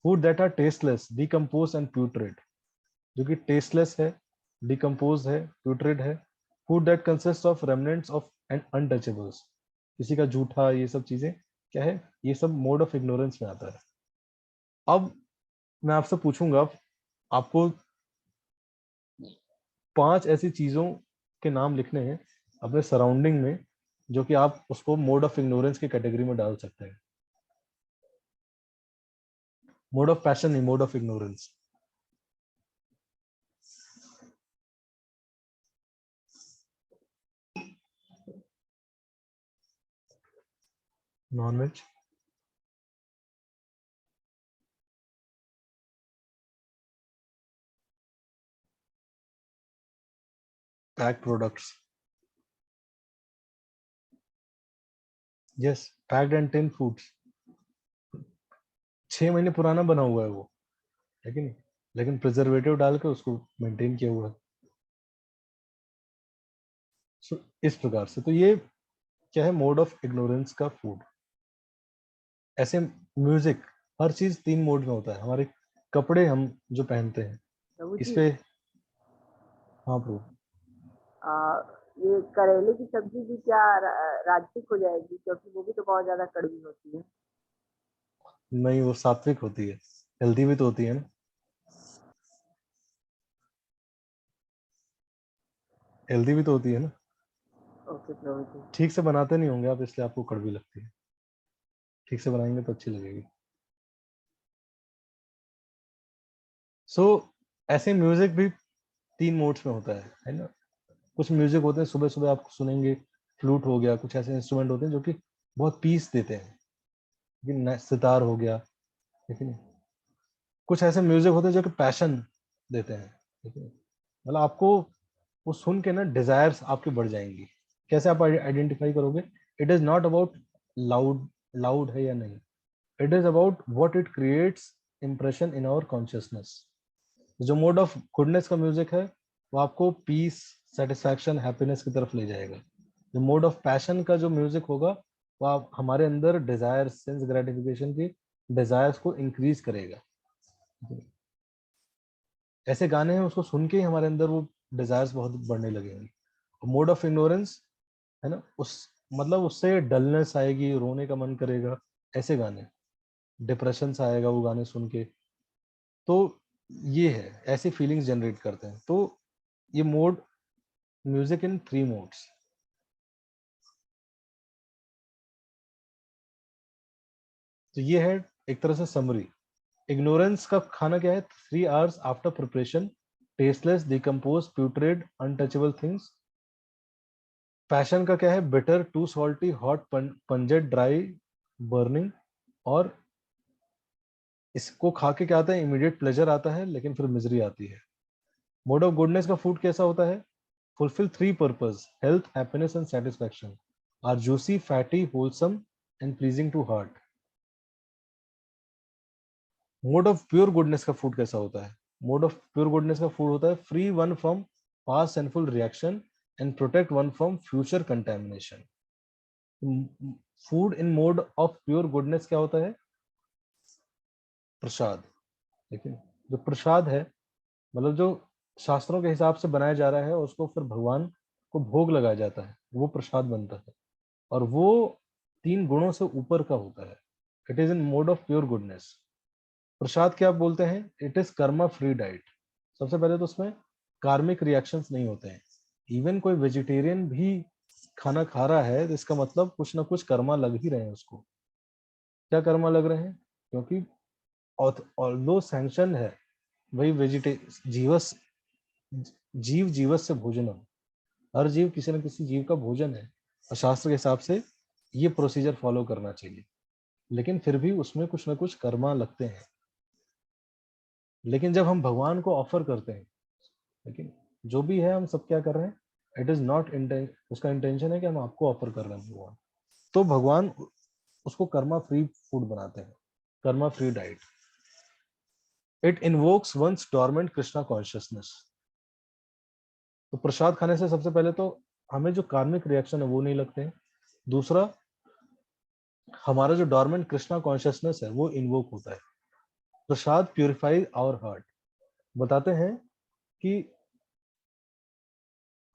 Food that are tasteless, decompose and putrid, जो कि टेस्टलेस है, डिकम्पोज है, प्यूट्रेड है। Food that consist of remnants of and untouchables, किसी का जूठा, ये सब चीजें क्या है, ये सब मोड ऑफ इग्नोरेंस में आता है। अब मैं आपसे पूछूंगा, आपको 5 ऐसी चीजों के नाम लिखने हैं अपने सराउंडिंग में जो कि आप उसको मोड ऑफ इग्नोरेंस की कैटेगरी में डाल सकते हैं। मोड ऑफ पैशन नहीं, mode of ignorance. Non veg, packed products, yes, packed and tin foods, 6 महीने पुराना बना हुआ है वो, है कि नहीं, लेकिन प्रिजर्वेटिव डाल के उसको मेंटेन किया हुआ है। So, इस प्रकार से तो ये क्या है, मोड ऑफ इग्नोरेंस का फूड। ऐसे म्यूजिक, हर चीज 3 मोड में होता है। हमारे कपड़े हम जो पहनते हैं प्रभु इस जी, पे, हाँ प्रभु, ये करेले की सब्जी भी क्या राजसिक हो जाएगी, क्योंकि वो भी तो बहुत ज्यादा कड़वी होती है। नहीं वो सात्विक होती है, हेल्दी भी तो होती है ना। हेल्दी भी तो होती है ना, Okay, Prabhuji. ठीक से बनाते नहीं होंगे आप, इसलिए आपको कड़वी लगती है, ठीक से बनाएंगे तो अच्छी लगेगी। सो ऐसे म्यूजिक भी 3 मोड्स में होता है ना। कुछ म्यूजिक होते हैं सुबह सुबह आप सुनेंगे, फ्लूट हो गया, कुछ ऐसे इंस्ट्रूमेंट होते हैं जो कि बहुत पीस देते हैं, लेकिन सितार हो गया, ठीक है। कुछ ऐसे म्यूजिक होते हैं जो कि पैशन देते हैं, ठीक है। मतलब आपको वो सुन के ना डिजायर्स आपकी बढ़ जाएंगी। कैसे आप आइडेंटिफाई करोगे? It is not about loud, loud है या नहीं, it is about what it creates impression in our consciousness. जो मोड ऑफ गुडनेस का म्यूजिक है वो आपको पीस, सेटिस्फैक्शन, हैप्पीनेस की तरफ ले जाएगा। जो मोड ऑफ पैशन का जो म्यूजिक होगा वो आप हमारे अंदर डिजायर्स, सेंस ग्रेटिफिकेशन की डिजायर्स को इंक्रीज करेगा। ऐसे गाने हैं उसको सुन के ही हमारे अंदर वो डिजायर्स बहुत बढ़ने लगेंगे। मोड ऑफ इग्नोरेंस है ना, उस मतलब उससे डलनेस आएगी, रोने का मन करेगा, ऐसे गाने, डिप्रेशन से आएगा वो गाने सुन के। तो ये है, ऐसी फीलिंग्स जनरेट करते हैं। तो ये मोड, म्यूजिक इन 3 मोड्स। तो ये है एक तरह से समरी। इग्नोरेंस का खाना क्या है? 3 hours after preparation, tasteless, decompose, putrid, untouchable things. Passion का क्या है? Bitter, too salty, hot, pungent, dry, burning. और इसको खा के क्या आता है? इमीडिएट प्लेजर आता है, लेकिन फिर मिजरी आती है। मोड ऑफ गुडनेस का फूड कैसा होता है? Fulfil 3 purpose, health, happiness and satisfaction, are juicy, fatty, wholesome and pleasing to heart. Mode of pure goodness का फूड कैसा होता है? मोड ऑफ प्योर गुडनेस का फूड होता है free one from past sinful reaction and protect one from future contamination. Food in mode of pure goodness क्या होता है? प्रसाद। लेकिन जो प्रसाद है, मतलब जो शास्त्रों के हिसाब से बनाया जा रहा है और उसको फिर भगवान को भोग लगाया जाता है, वो प्रसाद बनता है। और वो 3 गुणों से ऊपर का होता है। It is in mode of pure goodness. Prasad क्या बोलते हैं? It is karma free diet. सबसे पहले तो उसमें कार्मिक रिएक्शंस नहीं होते हैं। इवन कोई वेजिटेरियन भी खाना खा रहा है तो इसका मतलब कुछ ना कुछ कर्मा लग ही रहे हैं उसको। क्या कर्मा लग रहे हैं? क्योंकि ऑल्दो सैंक्शन है वही जीवस, जीव जीवस से भोजनम, हर जीव किसी न किसी जीव का भोजन है और शास्त्र के हिसाब से ये प्रोसीजर फॉलो करना चाहिए। लेकिन फिर भी उसमें कुछ ना कुछ कर्मा लगते हैं। लेकिन जब हम भगवान को ऑफर करते हैं, लेकिन जो भी है हम सब क्या कर रहे हैं? इट इज नॉट उसका इंटेंशन है कि हम आपको ऑफर कर रहे हैं भगवान, तो भगवान उसको कर्मा फ्री फूड बनाते हैं, karma free diet. It invokes once dormant Krishna consciousness. तो प्रसाद खाने से सबसे पहले तो हमें जो कार्मिक रिएक्शन है वो नहीं लगते हैं। दूसरा, हमारा जो डॉर्मेंट कृष्णा कॉन्शियसनेस है वो इन्वोक होता है। प्रसाद प्यूरिफाई आवर हार्ट। बताते हैं कि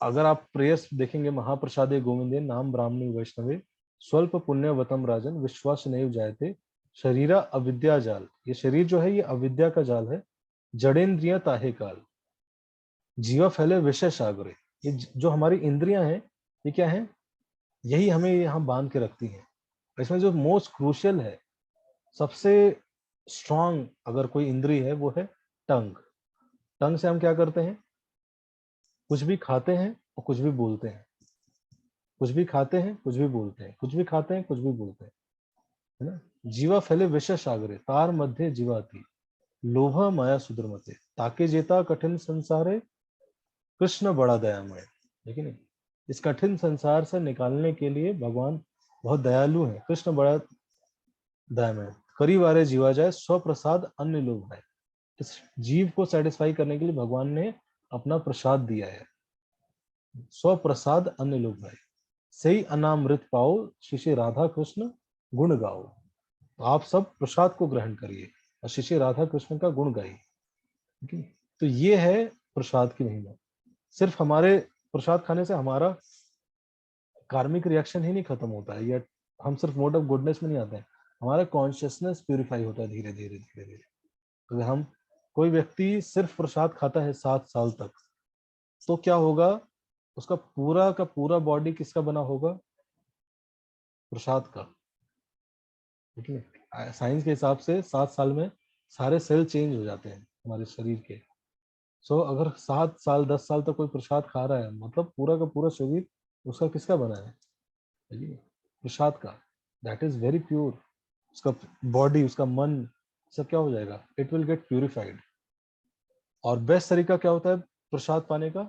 अगर आप प्रेयर्स देखेंगे, महाप्रसादे गोविंदे नाम ब्राह्मणी वैष्णवे स्वल्प पुण्यवतम राजन विश्वास नैव जायते शरीरा अविद्या जाल। ये शरीर जो है ये अविद्या का जाल है। जड़ेंद्रिया ताहे काल, जीवा फैले विषय सागरे। ये जो हमारी इंद्रियां हैं ये क्या है? यही हमें यहाँ बांध के रखती हैं। इसमें जो मोस्ट क्रूशियल है, सबसे स्ट्रांग अगर कोई इंद्री है वो है टंग। टंग से हम क्या करते हैं? कुछ भी खाते हैं और कुछ भी बोलते हैं, कुछ भी खाते हैं, कुछ भी बोलते हैं, कुछ भी खाते हैं, कुछ भी बोलते हैं, है ना। जीवा फैले विषय सागरे तार मध्य जीवाती लोभा माया सुधर्मते ताके जेता कठिन संसारे कृष्ण बड़ा दयामय। लेकिन इस कठिन संसार से निकालने के लिए भगवान बहुत दयालु है। कृष्ण बड़ा दयामय। करीब आरे जीवा जाए स्व प्रसाद अन्य लोग है। इस जीव को सेटिस्फाई करने के लिए भगवान ने अपना प्रसाद दिया है। स्व प्रसाद अन्य लोग है, सही अनामृत पाओ शिष्य राधा कृष्ण गुण गाओ। तो आप सब प्रसाद को ग्रहण करिए और शिष्य राधा कृष्ण का गुण गाइए। ठीक है, तो ये है प्रसाद की महिमा। सिर्फ हमारे प्रसाद खाने से हमारा कार्मिक रिएक्शन ही नहीं खत्म होता है, या हम सिर्फ मोड ऑफ गुडनेस में नहीं आते हैं, हमारा कॉन्शियसनेस प्यूरिफाई होता है धीरे धीरे धीरे धीरे। अगर हम, कोई व्यक्ति सिर्फ प्रसाद खाता है 7 साल तक, तो क्या होगा? उसका पूरा का पूरा बॉडी किसका बना होगा? प्रसाद का। ठीक है, साइंस के हिसाब से 7 साल में सारे सेल चेंज हो जाते हैं हमारे शरीर के। सो अगर 7 साल 10 साल तक कोई प्रसाद खा रहा है, मतलब पूरा का पूरा शरीर उसका किसका बना है? प्रसाद का। That is very pure. उसका बॉडी, उसका मन सब क्या हो जाएगा? It will get purified. और बेस्ट तरीका क्या होता है प्रसाद पाने का?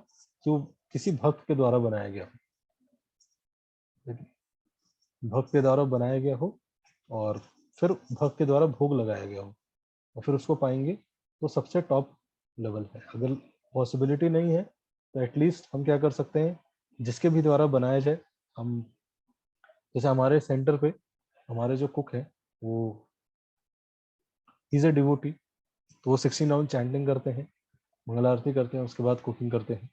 कि वो किसी भक्त के द्वारा बनाया गया हो, भक्त के द्वारा बनाया गया हो, और फिर भक्त के द्वारा भोग लगाया गया हो, और फिर उसको पाएंगे, तो सबसे टॉप लेवल है। अगर पॉसिबिलिटी नहीं है तो एटलीस्ट हम क्या कर सकते हैं, जिसके भी द्वारा बनाया जाए। हम जैसे हमारे सेंटर पे हमारे जो कुक है वो इज ए डिवोटी, तो वो 16 राउंड चैंटिंग करते हैं, मंगल आरती करते हैं, उसके बाद कुकिंग करते हैं।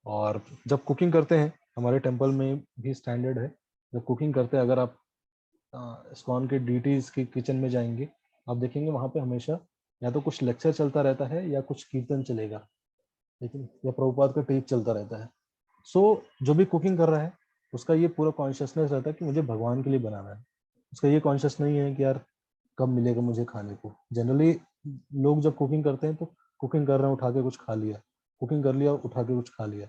और जब कुकिंग करते हैं, हमारे टेम्पल में भी स्टैंडर्ड है, जब कुकिंग करते हैं, अगर आप इस्कॉन के डीटीज के किचन में जाएंगे, आप देखेंगे वहां पे हमेशा या तो कुछ लेक्चर चलता रहता है या कुछ कीर्तन चलेगा, ठीक है, या प्रभुपाद का टीच चलता रहता है। सो जो भी कुकिंग कर रहा है उसका ये पूरा कॉन्शियसनेस रहता है कि मुझे भगवान के लिए बनाना है। उसका ये कॉन्शियस नहीं है कि यार कब मिलेगा मुझे खाने को। जनरली लोग जब कुकिंग करते हैं तो कुकिंग कर रहे हैं, उठा के कुछ खा लिया, कुकिंग कर लिया, उठा के कुछ खा लिया,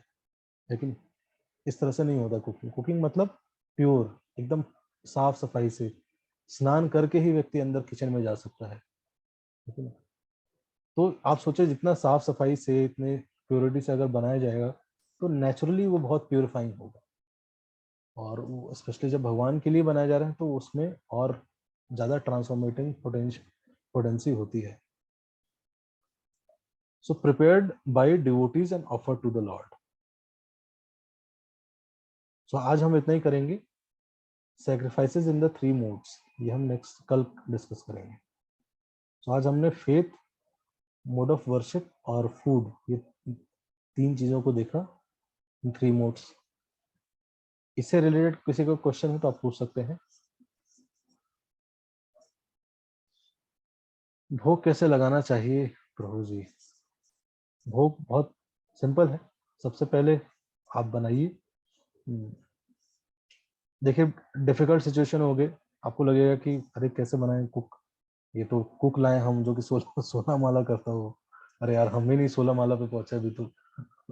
लेकिन इस तरह से नहीं होता कुकिंग। कुकिंग मतलब प्योर, एकदम साफ सफाई से स्नान करके ही व्यक्ति अंदर किचन में जा सकता है, ठीक है ना। तो आप सोचे जितना साफ सफाई से, इतने प्योरिटी से अगर बनाया जाएगा तो नेचुरली वो बहुत प्योरिफाइंग होगा। और वो स्पेशली जब भगवान के लिए बनाया जा रहा है तो उसमें और ज्यादा ट्रांसफॉर्मेटिंग पोटेंसी होती है। So prepared by devotees and offered to the lord. So आज हम इतना ही करेंगे। सैक्रिफाइसेस इन द 3 मोड्स, ये हम नेक्स्ट कल डिस्कस करेंगे। तो आज हमने फेथ, मोड ऑफ वर्शिप और फूड, ये 3 चीजों को देखा, 3 मोड्स। इससे रिलेटेड किसी को क्वेश्चन है तो आप पूछ सकते हैं। भोग कैसे लगाना चाहिए प्रभु जी? भोग बहुत सिंपल है। सबसे पहले आप बनाइए। देखिए डिफिकल्ट सिचुएशन हो गए, आपको लगेगा कि अरे कैसे बनाएं कुक, ये तो कुक लाए हम जो कि 16 माला करता हो। अरे यार हम ही नहीं 16 माला पे पहुंचे अभी तो,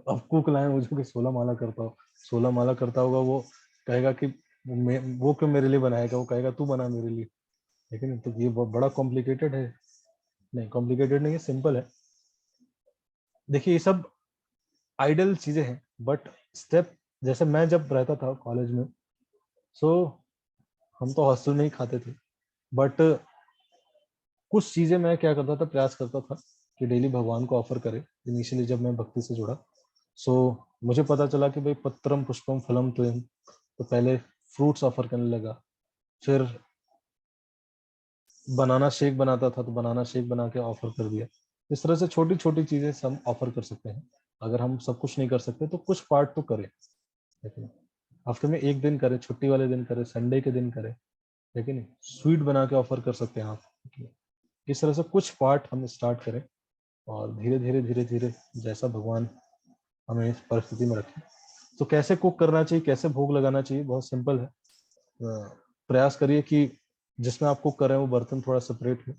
अब कुक लाए वो जो कि 16 माला करता हो। 16 माला करता होगा, वो कहेगा कि वो क्यों मेरे लिए बनाएगा, वो कहेगा तू बना मेरे लिए, लेकिन तो ये बहुत बड़ा कॉम्प्लिकेटेड है। नहीं कॉम्प्लिकेटेड नहीं है, सिंपल है। देखिए ये सब आइडल चीजें हैं, बट स्टेप, जैसे मैं जब रहता था कॉलेज में, सो हम तो हॉस्टल में ही खाते थे, बट कुछ चीजें मैं क्या करता था, प्रयास करता था कि डेली भगवान को ऑफर करे। इनिशियली जब मैं भक्ति से जुड़ा, सो मुझे पता चला कि भाई पत्रम पुष्पम फलम त्वयं, तो पहले फ्रूट्स ऑफर करने लगा। फिर बनाना शेक बनाता था तो बनाना शेक बना के ऑफर कर दिया। इस तरह से छोटी छोटी चीजें हम ऑफर कर सकते हैं। अगर हम सब कुछ नहीं कर सकते तो कुछ पार्ट तो करें, लेकिन हफ्ते में 1 दिन करें, छुट्टी वाले दिन करें, संडे के दिन करें, लेकिन स्वीट बना के ऑफर कर सकते हैं आप। इस तरह से कुछ पार्ट हम स्टार्ट करें, और धीरे धीरे धीरे धीरे जैसा भगवान हमें इस परिस्थिति में रखें। तो कैसे कुक करना चाहिए, कैसे भोग लगाना चाहिए, बहुत सिंपल है। प्रयास करिए कि जिसमें आप कुक कर रहे हैं वो बर्तन थोड़ा सेपरेट हो,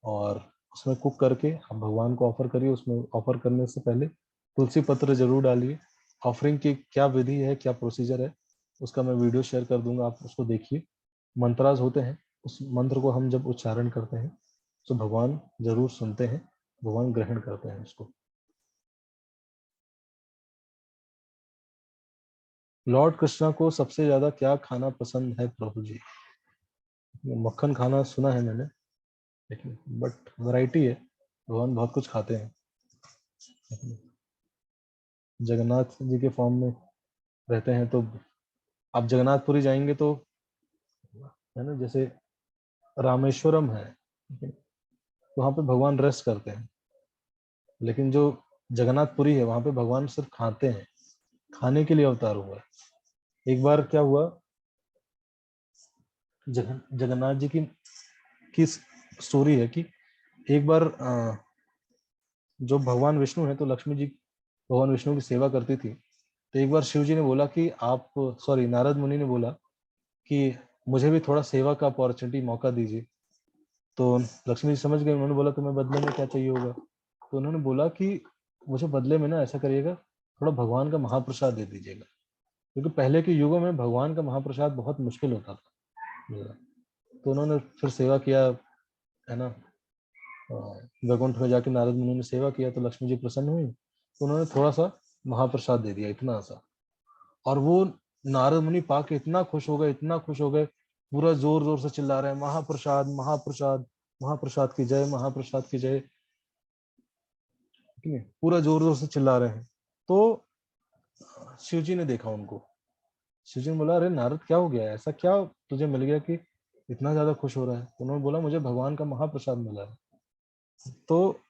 और उसमें कुक करके आप भगवान को ऑफर करिए। उसमें ऑफर करने से पहले तुलसी पत्र जरूर डालिए। ऑफरिंग की क्या विधि है, क्या प्रोसीजर है, उसका मैं वीडियो शेयर कर दूंगा, आप उसको देखिए। मंत्रास होते हैं, उस मंत्र को हम जब उच्चारण करते हैं तो भगवान जरूर सुनते हैं, भगवान ग्रहण करते हैं उसको। लॉर्ड कृष्णा को सबसे ज्यादा क्या खाना पसंद है प्रभु जी? मक्खन खाना सुना है मैंने, लेकिन बट वैरायटी है, भगवान बहुत कुछ खाते हैं। जगन्नाथ जी के फॉर्म में रहते हैं, तो आप जगन्नाथपुरी जाएंगे तो है ना, जैसे रामेश्वरम है, तो वहां पे भगवान रेस्ट करते हैं, लेकिन जो जगन्नाथपुरी है वहां पे भगवान सिर्फ खाते हैं, खाने के लिए अवतार हुआ है। एक बार क्या हुआ, जगन्नाथ जी की स्टोरी है कि एक बार जो भगवान विष्णु है, तो लक्ष्मी जी भगवान विष्णु की सेवा करती थी, तो एक बार शिव जी ने बोला कि आप, सॉरी, नारद मुनि ने बोला कि मुझे भी थोड़ा सेवा का अपॉर्चुनिटी, मौका दीजिए। तो लक्ष्मी जी समझ गए, उन्होंने बोला तुम्हें बदले में क्या चाहिए होगा। तो उन्होंने बोला कि मुझे बदले में ना ऐसा करिएगा, थोड़ा भगवान का महाप्रसाद दे दीजिएगा, क्योंकि पहले के युगों में भगवान का महाप्रसाद बहुत मुश्किल होता था। तो उन्होंने फिर सेवा किया, है ना, वैकुंठ में जाके नारद मुनि ने सेवा किया, तो लक्ष्मी जी प्रसन्न हुई, तो उन्होंने थोड़ा सा महाप्रसाद दे दिया, इतना सा। और वो नारद मुनि पाके इतना खुश हो गए, इतना खुश हो गए, पूरा जोर जोर से चिल्ला रहे हैं, महाप्रसाद महाप्रसाद, महाप्रसाद की जय, महाप्रसाद की जय, ठीक है, पूरा जोर जोर से चिल्ला रहे हैं। तो शिव जी ने देखा उनको, शिव जी ने बोला, अरे नारद क्या हो गया, ऐसा क्या तुझे मिल गया कि इतना ज्यादा खुश हो रहा है। तो उन्होंने बोला, मुझे भगवान का महाप्रसाद मिला है। तो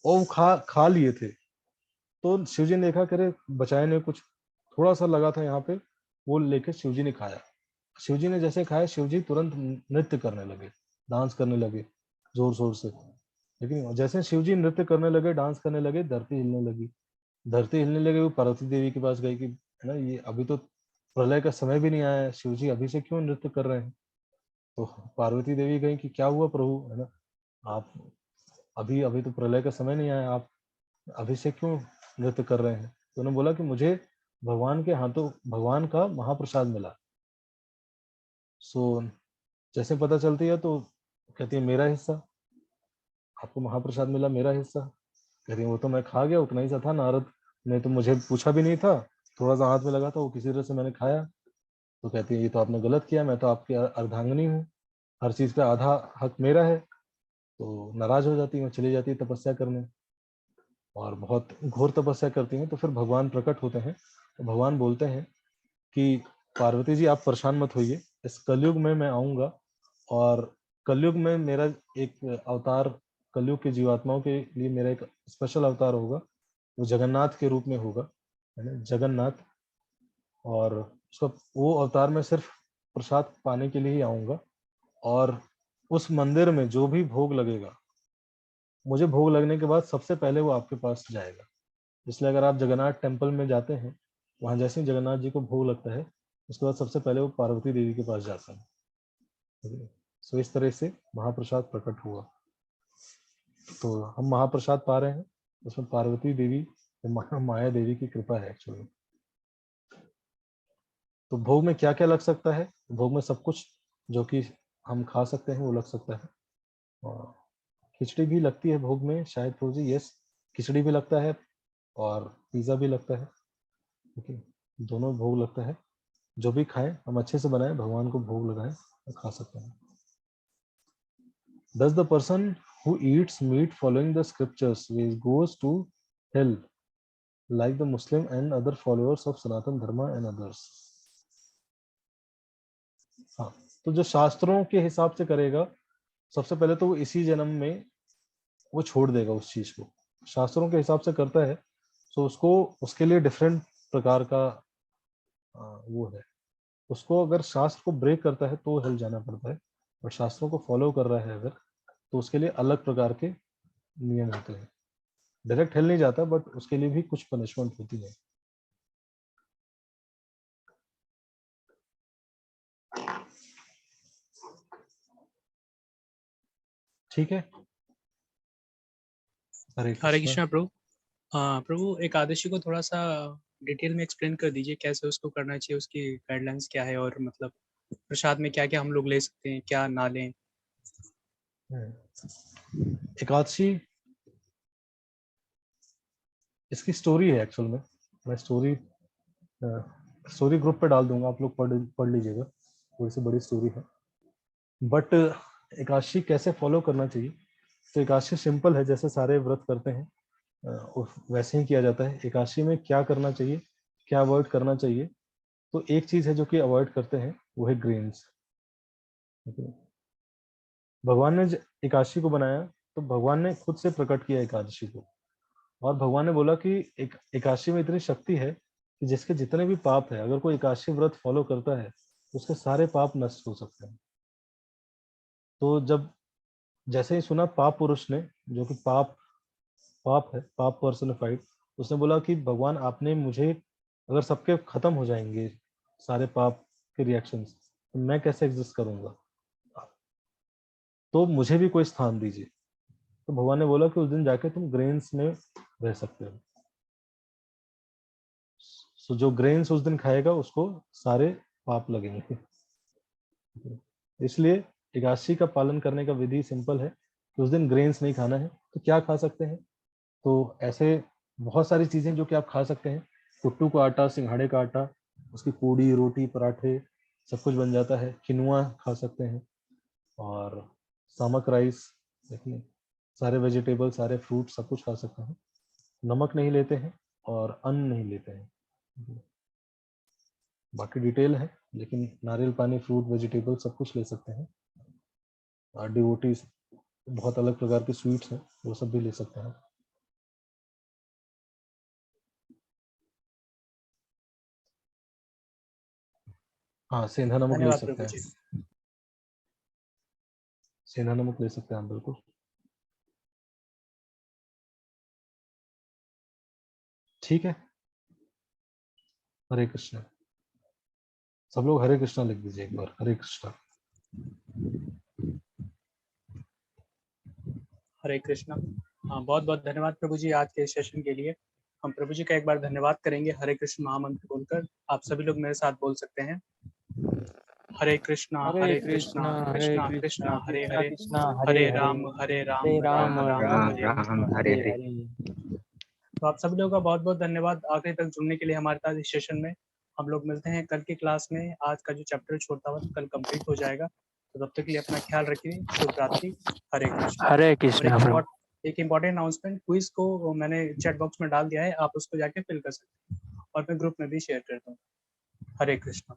वो खा लिए थे। तो शिव जी ने देखा, करे बचाए ने कुछ थोड़ा सा लगा था यहाँ पे, वो लेके शिव जी ने खाया। शिव जी ने जैसे खाया, शिव जी तुरंत नृत्य करने लगे, डांस करने लगे जोर शोर से। लेकिन जैसे शिव जी नृत्य करने लगे, डांस करने लगे, धरती हिलने लगी। धरती हिलने लगे, वो पार्वती देवी के पास गई कि है ना, ये अभी तो प्रलय का समय भी नहीं आया है, शिव जी अभी से क्यों नृत्य कर रहे हैं। तो पार्वती देवी गई कि क्या हुआ प्रभु, है ना, आप अभी अभी तो प्रलय का समय नहीं आया, आप अभी से क्यों नृत्य कर रहे हैं। तो उन्होंने बोला कि मुझे भगवान के हाथों भगवान का महाप्रसाद मिला। सो जैसे पता चलती है तो कहती है, मेरा हिस्सा, आपको महाप्रसाद मिला, मेरा हिस्सा। कहती है, वो तो मैं खा गया, उतना ही सा था, नारद ने तो मुझे पूछा भी नहीं था, थोड़ा सा हाथ में लगा था, वो किसी तरह से मैंने खाया। तो कहती है, ये तो आपने गलत किया, मैं तो आपकी अर्धांगिनी हूँ, हर चीज पे आधा हक मेरा है। तो नाराज हो जाती है, चली जाती है तपस्या करने, और बहुत घोर तपस्या करती हैं। तो फिर भगवान प्रकट होते हैं, तो भगवान बोलते हैं कि पार्वती जी आप परेशान मत होइए, इस कलयुग में मैं आऊंगा, और कलयुग में मेरा एक अवतार, कलयुग के जीवात्माओं के लिए मेरा एक स्पेशल अवतार होगा, वो जगन्नाथ के रूप में होगा, है ना, जगन्नाथ। और उसका वो अवतार में सिर्फ प्रसाद पाने के लिए ही आऊंगा, और उस मंदिर में जो भी भोग लगेगा, मुझे भोग लगने के बाद सबसे पहले वो आपके पास जाएगा। इसलिए अगर आप जगन्नाथ टेम्पल में जाते हैं, वहां जैसे ही जगन्नाथ जी को भोग लगता है, उसके बाद सबसे पहले वो पार्वती देवी के पास जाता है। सो इस तरह से महाप्रसाद प्रकट हुआ। तो हम महाप्रसाद पा रहे हैं, उसमें पार्वती देवी, माया देवी की कृपा है एक्चुअली। तो भोग में क्या क्या लग सकता है, भोग में सब कुछ जो कि हम खा सकते हैं वो लग सकता है। और खिचड़ी भी लगती है भोग में शायद फौजी, यस, खिचड़ी भी लगता है और पिज्जा भी लगता है, ठीक है, दोनों भोग लगता है। जो भी खाएं हम अच्छे से बनाएं, भगवान को भोग लगाएं और खा सकते हैं। Thus the person who eats meat following the scriptures goes to hell, like the Muslim and other followers of Sanatan Dharma and others. हाँ, तो जो शास्त्रों के हिसाब से करेगा, सबसे पहले तो वो इसी जन्म में वो छोड़ देगा उस चीज को, शास्त्रों के हिसाब से करता है, तो उसको उसके लिए डिफरेंट प्रकार का वो है। उसको अगर शास्त्र को ब्रेक करता है तो हेल जाना पड़ता है, और शास्त्रों को फॉलो कर रहा है अगर, तो उसके लिए अलग प्रकार के नियम होते हैं। डायरेक्ट हेल नहीं जाता, बट उसके लिए भी कुछ पनिशमेंट होती है। ठीक है, हरे कृष्णा प्रभु। हाँ प्रभु, एकादशी को थोड़ा सा डिटेल में एक्सप्लेन कर दीजिए, कैसे उसको करना चाहिए, उसकी गाइडलाइंस क्या है, और मतलब प्रसाद में क्या क्या हम लोग ले सकते हैं, क्या ना लें। एकादशी, इसकी स्टोरी है एक्चुअल में, मैं स्टोरी ग्रुप पे डाल दूंगा, आप लोग पढ़ लीजिएगा, थोड़ी सी बड़ी स्टोरी है। बट एकादशी कैसे फॉलो करना चाहिए, तो एकादशी सिंपल है, जैसे सारे व्रत करते हैं वैसे ही किया जाता है। एकादशी में क्या करना चाहिए, क्या अवॉइड करना चाहिए, तो एक चीज है जो कि अवॉइड करते हैं, वो है ग्रेन्स। भगवान ने एकादशी को बनाया, तो भगवान ने खुद से प्रकट किया एकादशी को, और भगवान ने बोला कि एक एकादशी में इतनी शक्ति है कि जिसके जितने भी पाप है, अगर कोई एकादशी व्रत फॉलो करता है, उसके सारे पाप नष्ट हो सकते हैं। तो जब जैसे ही सुना पाप पुरुष ने, जो कि पाप है, पाप पर्सनिफाइड, उसने बोला कि भगवान आपने मुझे, अगर सबके खत्म हो जाएंगे सारे पाप के रिएक्शंस, तो मैं कैसे एग्जिस्ट करूंगा, तो मुझे भी कोई स्थान दीजिए। तो भगवान ने बोला कि उस दिन जाके तुम ग्रेन्स में रह सकते हो। सो जो ग्रेन्स उस दिन खाएगा उसको सारे पाप लगेंगे। इसलिए एकादशी का पालन करने का विधि सिंपल है कि उस दिन ग्रेन्स नहीं खाना है। तो क्या खा सकते हैं, तो ऐसे बहुत सारी चीजें जो कि आप खा सकते हैं। कुट्टू का आटा, सिंघाड़े का आटा, उसकी पूड़ी, रोटी, पराठे सब कुछ बन जाता है। किनुआ खा सकते हैं और सामक राइस, देखिए सारे वेजिटेबल, सारे फ्रूट सब कुछ खा सकते हैं। नमक नहीं लेते हैं और अन्न नहीं लेते हैं। बाकी डिटेल है, लेकिन नारियल पानी, फ्रूट, वेजिटेबल सब कुछ ले सकते हैं। और डिवोटीज बहुत अलग प्रकार के स्वीट्स हैं, वो सब भी ले सकते हैं। हाँ, सेंधा नमक ले धन्यवाद सकते प्रभु हैं, जी। सेंधा नमक ले सकते हैं बिल्कुल। ठीक है, हरे कृष्णा। सब लोग हरे कृष्णा लिख दीजिए एक बार, हरे कृष्णा। हरे कृष्णा। हाँ, बहुत बहुत धन्यवाद प्रभु जी आज के सेशन के लिए। हम प्रभु जी का एक बार धन्यवाद करेंगे हरे कृष्ण महामंत्र बोलकर। आप सभी लोग मेरे साथ बोल सकते हैं, हरे कृष्णा कृष्णा कृष्णा हरे हरे, हरे राम राम राम हरे हरे। तो आप सभी लोगों का बहुत बहुत धन्यवाद आखिरी तक जुड़ने के लिए हमारे साथ इस सेशन में। हम लोग मिलते हैं कल की क्लास में। आज का जो चैप्टर छोटा हुआ कल कंप्लीट हो जाएगा। तो तब तक के लिए अपना ख्याल रखिए। शुभ रात्रि, हरे कृष्ण। हरे कृष्णा प्रभु। एक इम्पॉर्टेंट अनाउंसमेंट, क्विज को मैंने चैट बॉक्स में डाल दिया है, आप उसको जाके फिल कर सकते हैं और मैं ग्रुप में भी शेयर करता हूँ। हरे कृष्णा।